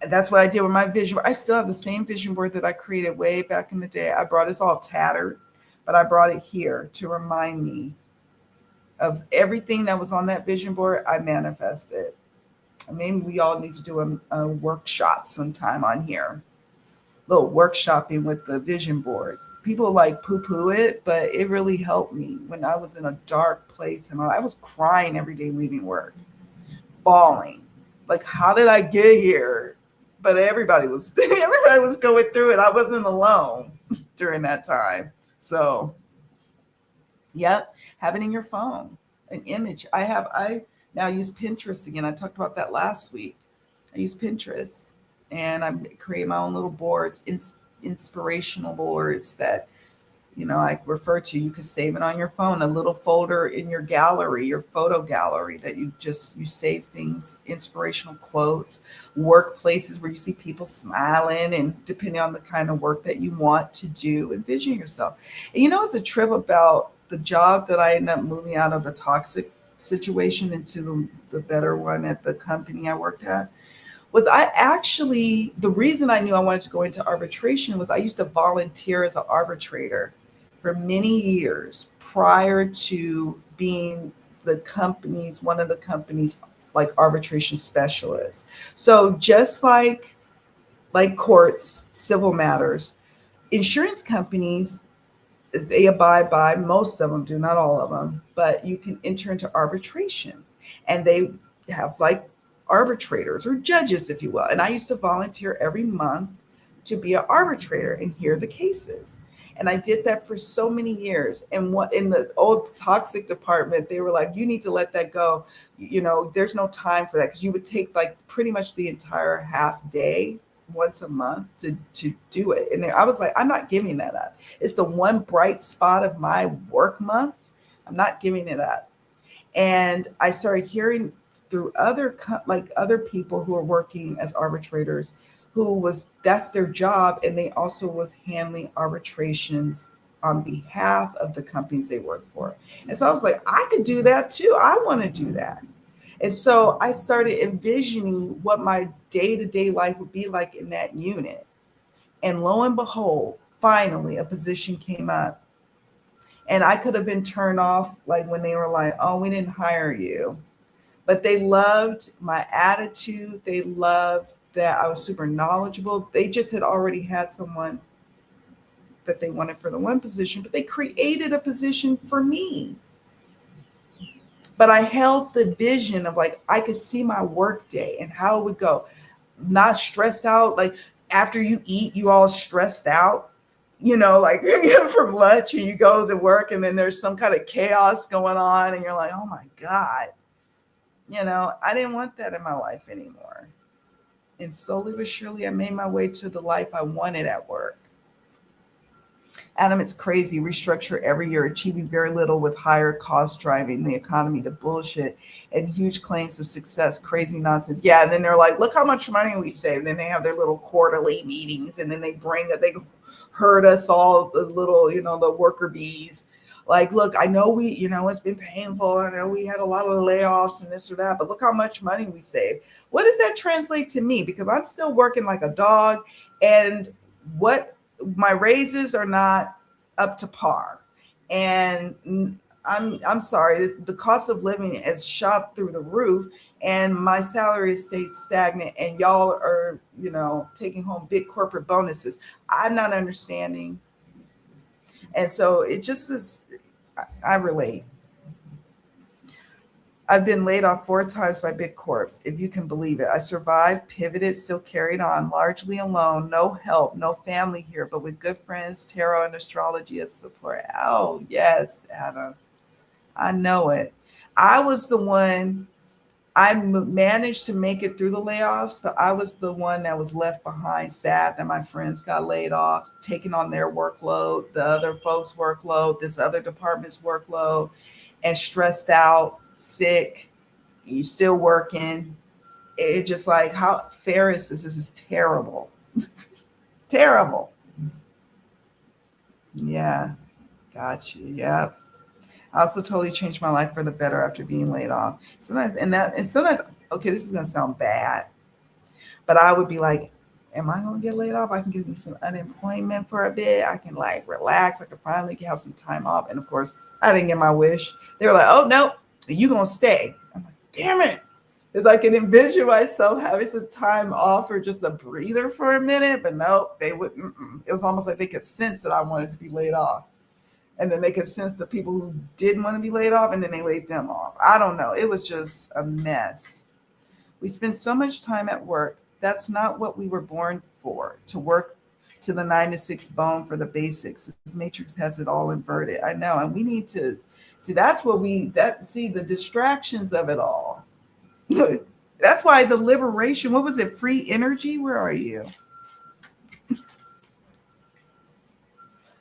That's what I did with my vision. I still have the same vision board that I created way back in the day. I brought it's all tattered, but I brought it here to remind me of everything that was on that vision board. I manifested. Maybe we all need to do a workshop sometime on here. Little workshopping with the vision boards. People like poo-poo it, but it really helped me when I was in a dark place, and I was crying every day leaving work, bawling. Like, how did I get here? But everybody was going through it. I wasn't alone during that time. So, yep, have it in your phone, an image. I now use Pinterest again. I talked about that last week. I use Pinterest, and I create my own little boards, inspirational boards that, I refer to. You can save it on your phone, a little folder in your gallery, your photo gallery, that you save things, inspirational quotes, workplaces where you see people smiling, and depending on the kind of work that you want to do, envision yourself. And it's a trip about the job that I ended up moving out of the toxic situation into the better one at the company I worked at. The reason I knew I wanted to go into arbitration was I used to volunteer as an arbitrator for many years prior to being one of the company's like arbitration specialists. So just like courts, civil matters, insurance companies, they abide by, most of them do, not all of them, but you can enter into arbitration, and they have like arbitrators or judges, if you will. And I used to volunteer every month to be an arbitrator and hear the cases. And I did that for so many years. And what in the old toxic department, they were like, you need to let that go. There's no time for that, because you would take like pretty much the entire half day once a month to do it. And I was like, I'm not giving that up. It's the one bright spot of my work month. I'm not giving it up. And I started hearing through other people who are working as arbitrators, that's their job, and they also was handling arbitrations on behalf of the companies they work for. And so I was like, I could do that too. I want to do that. And so I started envisioning what my day-to-day life would be like in that unit. And lo and behold, finally a position came up. And I could have been turned off like when they were like, oh, we didn't hire you. But they loved my attitude. They loved that I was super knowledgeable. They just had already had someone that they wanted for the one position, but they created a position for me. But I held the vision of like I could see my work day and how it would go. Not stressed out. Like after you eat, you all stressed out. Like from lunch and you go to work and then there's some kind of chaos going on and you're like, oh my God. I didn't want that in my life anymore. And slowly but surely I made my way to the life I wanted at work. Adam, it's crazy. Restructure every year, achieving very little with higher costs, driving the economy to bullshit and huge claims of success. Crazy nonsense. Yeah, and then they're like, look how much money we saved. And then they have their little quarterly meetings, and then they herd us all the little, the worker bees. Like, look, I know it's been painful. I know we had a lot of layoffs and this or that, but look how much money we saved. What does that translate to me? Because I'm still working like a dog, and what my raises are not up to par. And I'm sorry, the cost of living has shot through the roof, and my salary has stayed stagnant, and y'all are, taking home big corporate bonuses. I'm not understanding. And so it just is, I relate. I've been laid off 4 times by big corps, if you can believe it. I survived, pivoted, still carried on, largely alone, no help, no family here, but with good friends, tarot and astrology as support. Oh, yes, Adam. I know it. I was the one, managed to make it through the layoffs, but I was the one that was left behind, sad that my friends got laid off, taking on their workload, the other folks' workload, this other department's workload, and stressed out, sick, you still working. It just like, how fair is this? This is terrible. Terrible. Yeah, got you. Yep. I also totally changed my life for the better after being laid off. Sometimes, okay, this is gonna sound bad, but I would be like, am I gonna get laid off? I can give me some unemployment for a bit. I can like relax. I can finally have some time off. And of course, I didn't get my wish. They were like, oh no, you gonna stay. I'm like, damn it. Because I can envision myself having some time off or just a breather for a minute, but nope, they wouldn't. It was almost like they could sense that I wanted to be laid off. And then they could sense the people who didn't want to be laid off, and then they laid them off. I don't know. It was just a mess. We spend so much time at work. That's not what we were born for, to work to the 9 to 6 bone for the basics. This matrix has it all inverted. I know. And we need to see, the distractions of it all. That's why the liberation, what was it? Free energy? Where are you?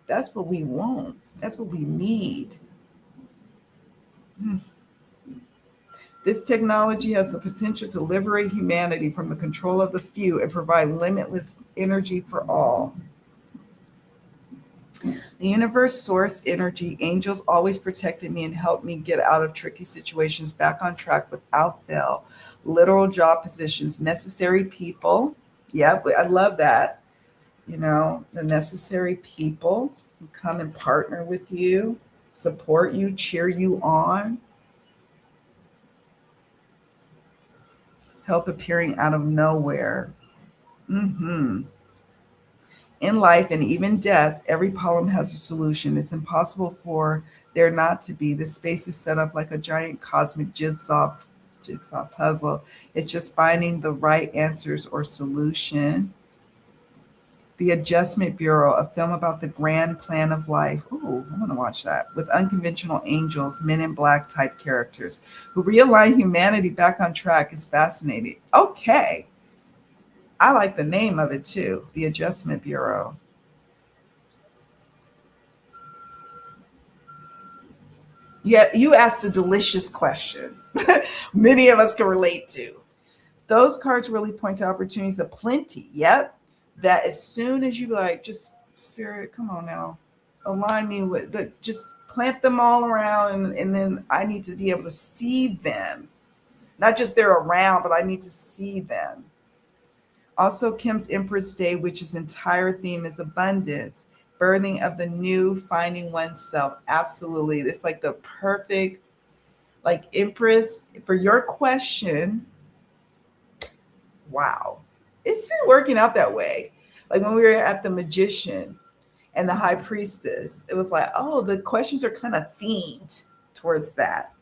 That's what we want. That's what we need. This technology has the potential to liberate humanity from the control of the few and provide limitless energy for all. The universe, source, energy, angels always protected me and helped me get out of tricky situations back on track without fail. Literal job positions, necessary people. Yep, I love that. The necessary people who come and partner with you, support you, cheer you on. Help appearing out of nowhere. In life and even death, every problem has a solution. It's impossible for there not to be. This space is set up like a giant cosmic jigsaw puzzle. It's just finding the right answers or solution. The Adjustment Bureau, a film about the grand plan of life. Ooh, I want to watch that. With unconventional angels, men in black type characters who realign humanity back on track is fascinating. Okay. I like the name of it too. The Adjustment Bureau. Yeah, you asked a delicious question. Many of us can relate to. Those cards really point to opportunities of plenty. Yep. That as soon as you like, just spirit, come on now, align me with just plant them all around, and then I need to be able to see them. Not just they're around, but I need to see them. Also, Kim's Empress Day, which his entire theme is abundance, birthing of the new, finding oneself. Absolutely. It's like the perfect, like Empress, for your question. Wow. It's been working out that way. Like when we were at the magician and the high priestess, it was like, oh, the questions are kind of themed towards that.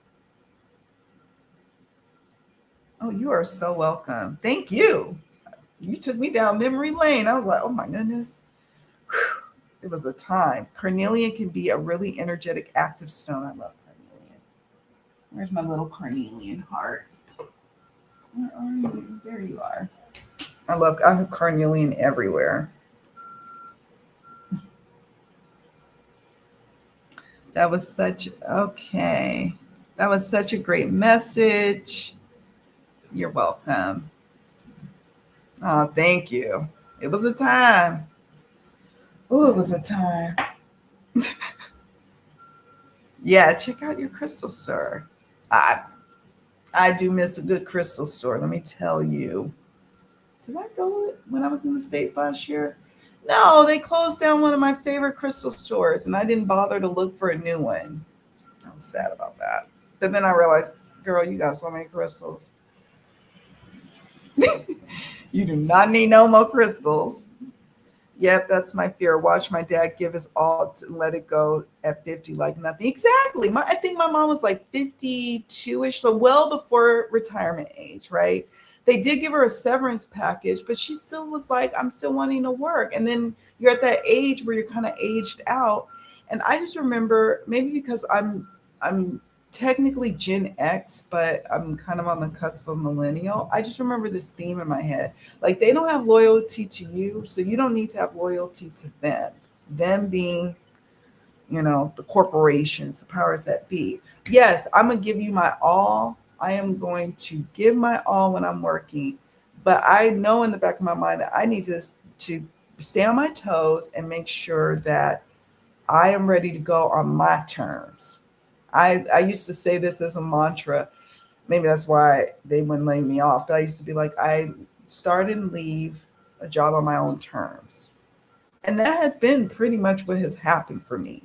Oh, you are so welcome. Thank you. You took me down memory lane. I was like, oh my goodness. Whew. It was a time. Carnelian can be a really energetic, active stone. I love carnelian. Where's my little carnelian heart? Where are you? There you are. I have carnelian everywhere. That was such, okay. That was such a great message. You're welcome. Oh, thank you. It was a time. Oh, it was a time. Yeah, check out your crystal store. I do miss a good crystal store. Let me tell you. Did I go when I was in the States last year? No, they closed down one of my favorite crystal stores, and I didn't bother to look for a new one. I was sad about that. But then I realized, girl, you got so many crystals. You do not need no more crystals. Yep, that's my fear. Watch my dad give his all to let it go at 50 like nothing. Exactly. I think my mom was like 52-ish, so well before retirement age, right? They did give her a severance package, but she still was like, I'm still wanting to work. And then you're at that age where you're kind of aged out. And I just remember, maybe because I'm technically Gen X, but I'm kind of on the cusp of millennial. I just remember this theme in my head. Like they don't have loyalty to you, so you don't need to have loyalty to them. Them being, the corporations, the powers that be. Yes, I'm gonna give you my all. I am going to give my all when I'm working, but I know in the back of my mind that I need to stay on my toes and make sure that I am ready to go on my terms. I used to say this as a mantra. Maybe that's why they wouldn't lay me off. But I used to be like, I start and leave a job on my own terms. And that has been pretty much what has happened for me.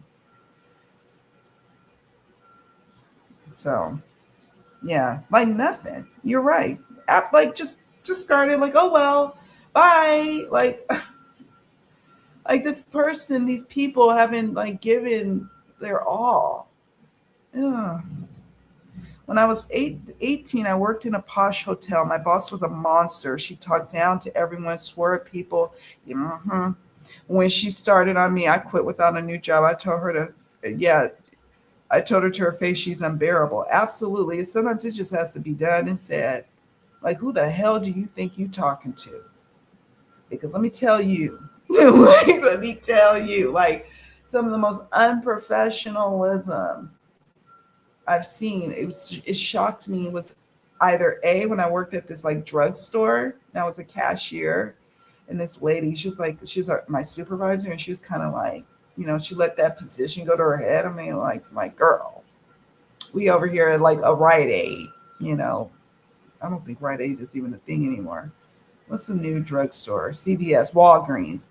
So, yeah, like nothing. You're right. Like just started like, oh, well, bye. Like this person, these people haven't like given their all. Ugh. When I was 18, I worked in a posh hotel. My boss was a monster. She talked down to everyone, swore at people. Mm-hmm. When she started on me, I quit without a new job. I told her I told her to her face, she's unbearable. Absolutely. Sometimes it just has to be done and said. Like, who the hell do you think you talking to? Because let me tell you, like some of the most unprofessionalism I've seen, it shocked me was either A, when I worked at this like drugstore, and I was a cashier, and this lady, she was my supervisor, and she was kind of like, she let that position go to her head. I mean, like, my girl, we over here at like a Rite Aid, I don't think Rite Aid is even a thing anymore. What's the new drugstore? CVS, Walgreens.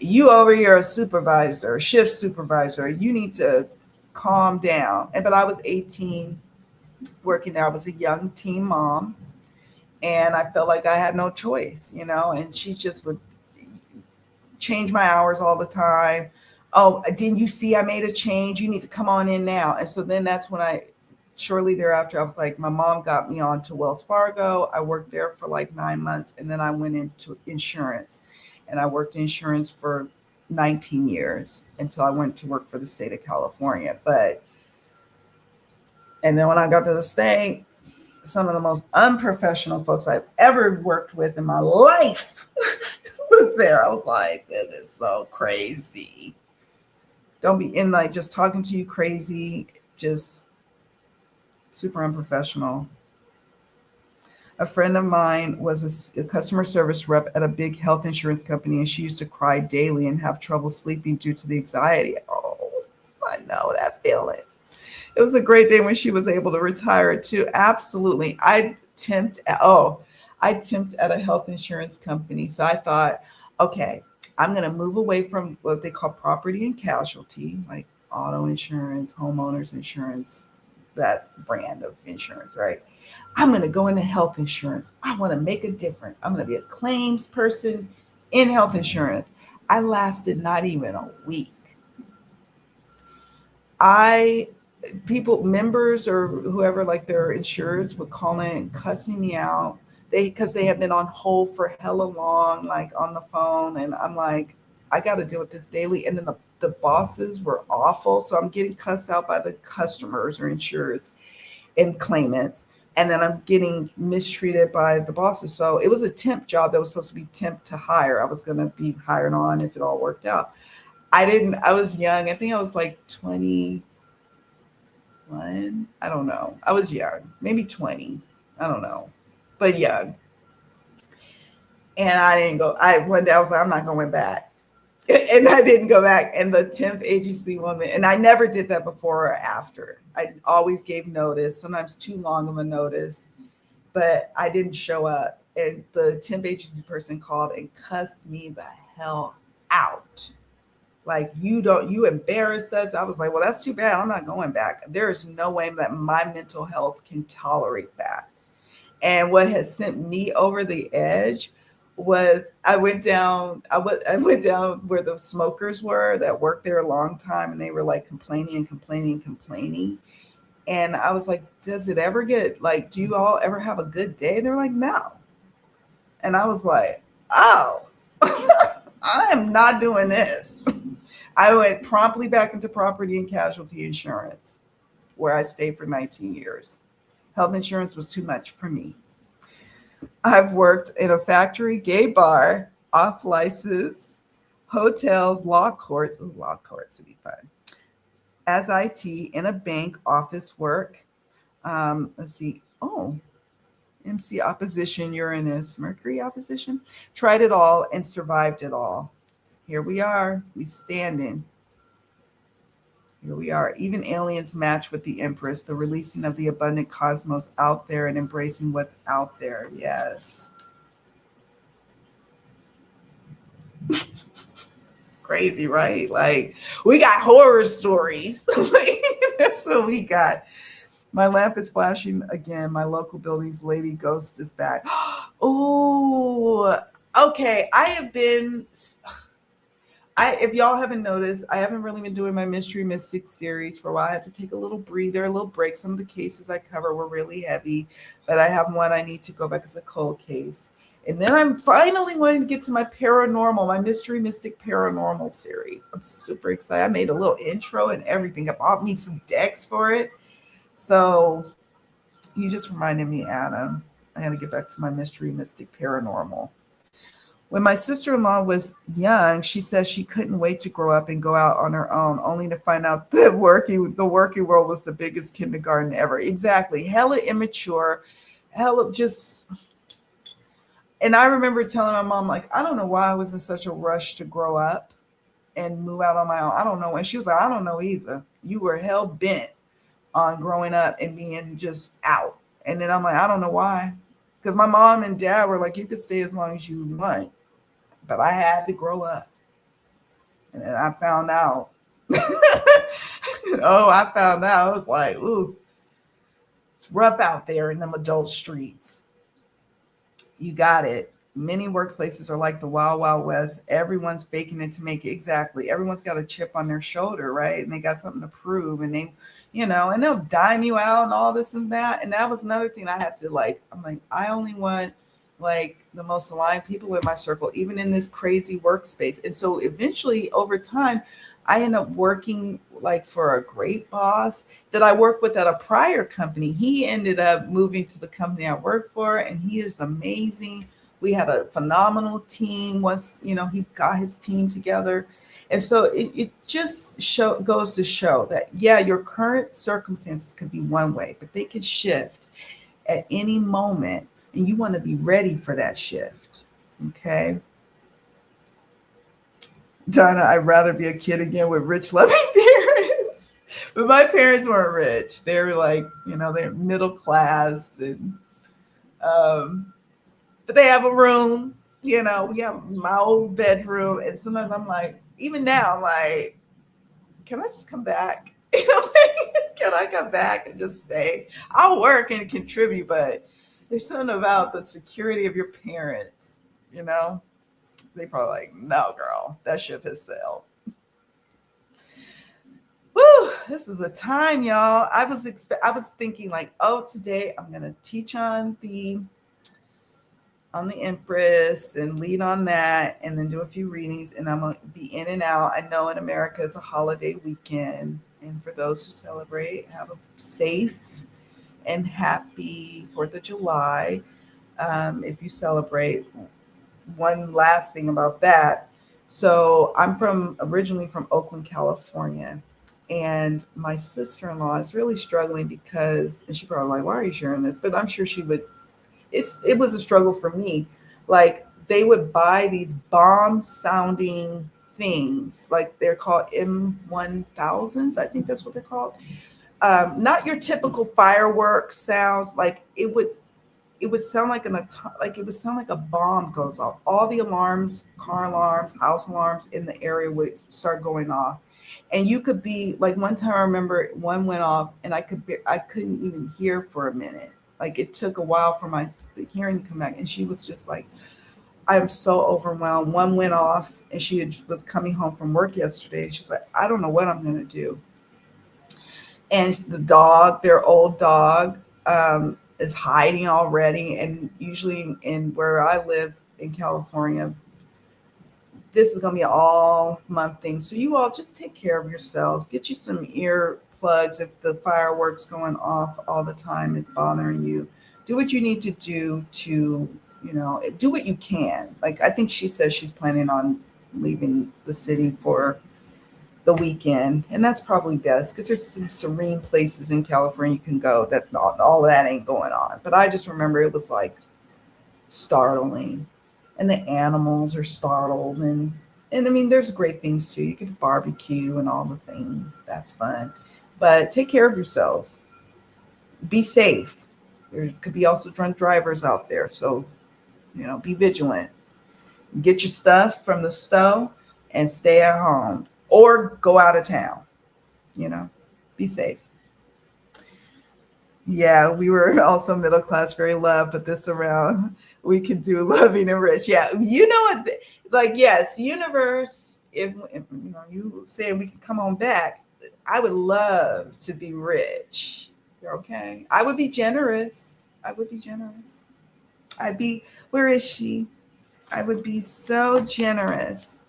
You over here, a supervisor, a shift supervisor, you need to calm down. But I was 18 working there. I was a young teen mom, and I felt like I had no choice, and she just would change my hours all the time. Oh, didn't you see I made a change? You need to come on in now. And so then that's when shortly thereafter, I was like, my mom got me on to Wells Fargo. I worked there for like 9 months, and then I went into insurance, and I worked in insurance for 19 years until I went to work for the state of California. And then when I got to the state, some of the most unprofessional folks I've ever worked with in my life was there. I was like, this is so crazy. Don't be in like just talking to you crazy, just super unprofessional. A friend of mine was a customer service rep at a big health insurance company, and she used to cry daily and have trouble sleeping due to the anxiety. Oh, I know that feeling. It was a great day when she was able to retire too. Absolutely. I temped at a health insurance company. So I thought, okay, I'm going to move away from what they call property and casualty, like auto insurance, homeowners insurance, that brand of insurance, right? I'm going to go into health insurance. I want to make a difference. I'm going to be a claims person in health insurance. I lasted not even a week. I people members or whoever like their insureds would call in cussing me out. Because they have been on hold for hella long, like on the phone, and I'm like, I got to deal with this daily. And then the bosses were awful, so I'm getting cussed out by the customers or insureds and claimants, and then I'm getting mistreated by the bosses. So it was a temp job that was supposed to be temp to hire. I was going to be hired on if it all worked out. I didn't. I was young. I think I was like 21. I don't know. I was young, maybe 20. I don't know, but young. And I didn't go. I One day I was like, I'm not going back, and I didn't go back. And the temp agency woman, and I never did that before or after. I always gave notice, sometimes too long of a notice, but I didn't show up. And the temp agency person called and cussed me the hell out. Like, you embarrassed us. I was like, well, that's too bad. I'm not going back. There is no way that my mental health can tolerate that. And what has sent me over the edge was I went down where the smokers were that worked there a long time, and they were like complaining and complaining and complaining. And I was like, does it ever get like, do you all ever have a good day? They're like, no. And I was like, oh, I am not doing this. I went promptly back into property and casualty insurance, where I stayed for 19 years. Health insurance was too much for me. I've worked in a factory, gay bar, off license, hotels, law courts. Ooh, law courts would be fun. As IT in a bank, office work. Let's see. Oh, MC opposition, Uranus, Mercury opposition. Tried it all and survived it all. Here we are. We standing. Here we are. Even aliens match with the Empress, the releasing of the abundant cosmos out there and embracing what's out there. Yes. It's crazy, right? Like, we got horror stories. That's what we got. My lamp is flashing again. My local building's lady ghost is back. Oh, okay. If y'all haven't noticed, I haven't really been doing my Mystery Mystic series for a while. I had to take a little breather, a little break. Some of the cases I cover were really heavy, but I have one I need to go back as a cold case. And then I'm finally wanting to get to my paranormal, my Mystery Mystic paranormal series. I'm super excited. I made a little intro and everything. I bought me some decks for it. So you just reminded me, Adam. I got to get back to my Mystery Mystic paranormal. When my sister-in-law was young, she says she couldn't wait to grow up and go out on her own, only to find out that the working world was the biggest kindergarten ever. Exactly. Hella immature, hella just. And I remember telling my mom, like, I don't know why I was in such a rush to grow up and move out on my own. I don't know. And she was like, I don't know either. You were hell bent on growing up and being just out. And then I'm like, I don't know why. Because my mom and dad were like, you could stay as long as you want. But I had to grow up. And then I found out. I found out. I was like, ooh, it's rough out there in them adult streets. You got it. Many workplaces are like the Wild Wild West. Everyone's faking it to make it. Exactly. Everyone's got a chip on their shoulder, right? And they got something to prove. And and they'll dime you out and all this and that. And that was another thing I had to I'm like, I only want like the most aligned people in my circle, even in this crazy workspace. And so eventually over time, I end up working like for a great boss that I worked with at a prior company. He ended up moving to the company I worked for, and he is amazing. We had a phenomenal team once, he got his team together. And so it just goes to show that, yeah, your current circumstances could be one way, but they can shift at any moment. And you want to be ready for that shift. Okay. Donna, I'd rather be a kid again with rich, loving parents. But my parents weren't rich. They were like, they're middle class, and um, but they have a room. We have my old bedroom, and sometimes I'm like, even now, I'm like, can I just come back? Can I come back and just stay? I'll work and contribute, but there's something about the security of your parents. You know, they probably like, no, girl, that ship has sailed. Woo, this is a time, y'all. I was thinking like, oh, today I'm gonna teach on the Empress and lead on that, and then do a few readings, and I'm gonna be in and out. I know in America it's a holiday weekend, and for those who celebrate, have a safe and happy 4th of July. If you celebrate, one last thing about that. So I'm originally from Oakland, California, and my sister-in-law is really struggling because, and she probably like, why are you sharing this? But I'm sure she would. It was a struggle for me. Like they would buy these bomb sounding things, like they're called M1000s. I think that's what they're called. Not your typical fireworks sounds. Like it would sound like like it would sound like a bomb goes off. All the alarms, car alarms, house alarms in the area would start going off. And you could be like, one time I remember one went off and I couldn't even hear for a minute. Like it took a while for the hearing to come back, and she was just like, I'm so overwhelmed. One went off, and was coming home from work yesterday. She's like, I don't know what I'm going to do. And the dog, their old dog, is hiding already. And usually in where I live in California, this is going to be an all month thing. So you all just take care of yourselves. Get you some ear plugs if the fireworks going off all the time is bothering you. Do what you need to do to, do what you can. Like I think she says she's planning on leaving the city for the weekend, and that's probably best because there's some serene places in California you can go that all that ain't going on. But I just remember it was like startling, and the animals are startled, and I mean there's great things too. You could barbecue and all the things. That's fun. But take care of yourselves. Be safe. There could be also drunk drivers out there. So, be vigilant. Get your stuff from the store and stay at home or go out of town. Be safe. Yeah, we were also middle class, very loved, but this around we could do loving and rich. Yeah, you know what? Like, yes, universe. If you say we can come on back, I would love to be rich. Okay, I would be generous. I would be generous. I'd be. Where is she? I would be so generous.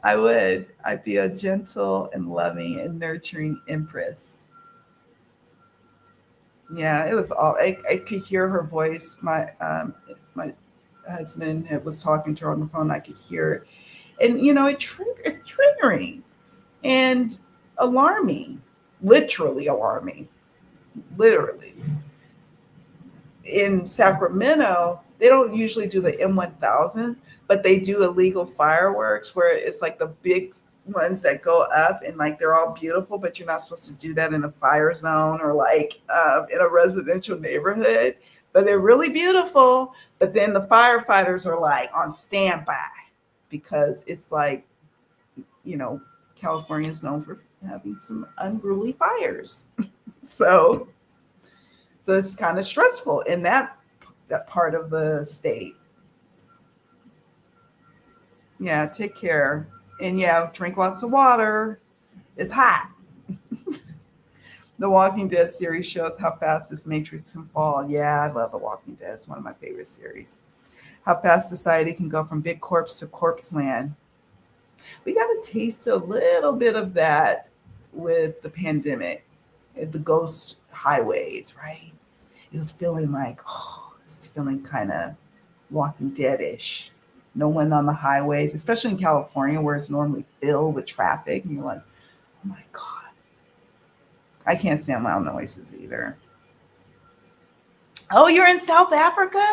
I would. I'd be a gentle and loving and nurturing Empress. Yeah, it was all. I could hear her voice. My husband was talking to her on the phone. I could hear it, and it's triggering and alarming. Literally alarming. Literally. In Sacramento, they don't usually do the M1000s, but they do illegal fireworks where it's like the big ones that go up and like they're all beautiful, but you're not supposed to do that in a fire zone or like in a residential neighborhood. But they're really beautiful. But then the firefighters are like on standby because it's like, California is known for having some unruly fires. So it's kind of stressful in that part of the state. Yeah, take care. And yeah, drink lots of water. It's hot. The Walking Dead series shows how fast this matrix can fall. Yeah, I love The Walking Dead. It's one of my favorite series. How fast society can go from big corpse to corpse land. We got to taste a little bit of that with the pandemic, the ghost highways, right? It was feeling like, it's feeling kind of Walking Dead-ish. No one on the highways, especially in California where it's normally filled with traffic. And you're like, oh my God. I can't stand loud noises either. Oh, you're in South Africa?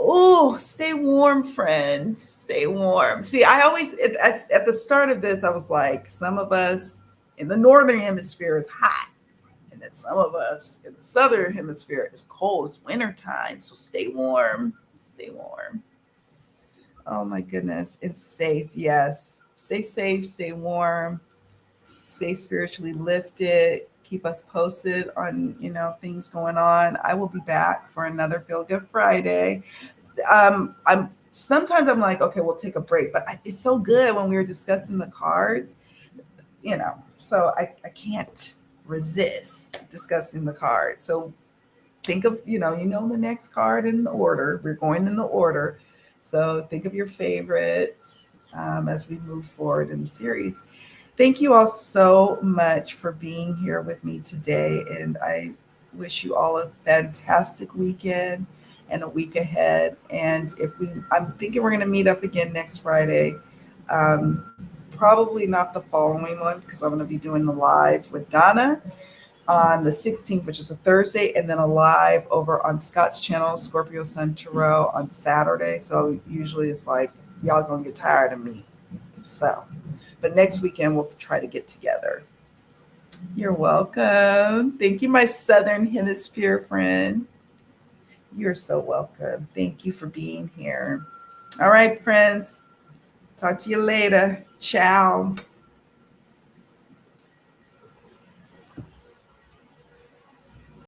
Oh, stay warm, friend. Stay warm. See, I always, at the start of this, I was like, some of us in the northern hemisphere is hot, and then some of us in the southern hemisphere is cold. It's wintertime, so stay warm. Stay warm. Oh my goodness. It's safe. Yes. Stay safe, stay warm, stay spiritually lifted. Keep us posted on, things going on. I will be back for another Feel Good Friday. I'm like, okay, we'll take a break, but it's so good when we were discussing the cards, so I can't resist discussing the cards. So think of, the next card in the order. We're going in the order. So think of your favorites as we move forward in the series. Thank you all so much for being here with me today. And I wish you all a fantastic weekend and a week ahead. And I'm thinking we're going to meet up again next Friday. Probably not the following one because I'm going to be doing the live with Donna on the 16th, which is a Thursday, and then a live over on Scott's channel, Scorpio Sun Tarot, on Saturday. So usually it's like, y'all gonna get tired of me. So, but next weekend we'll try to get together. You're welcome. Thank you, my Southern Hemisphere friend. You're so welcome. Thank you for being here. All right, friends. Talk to you later. Ciao.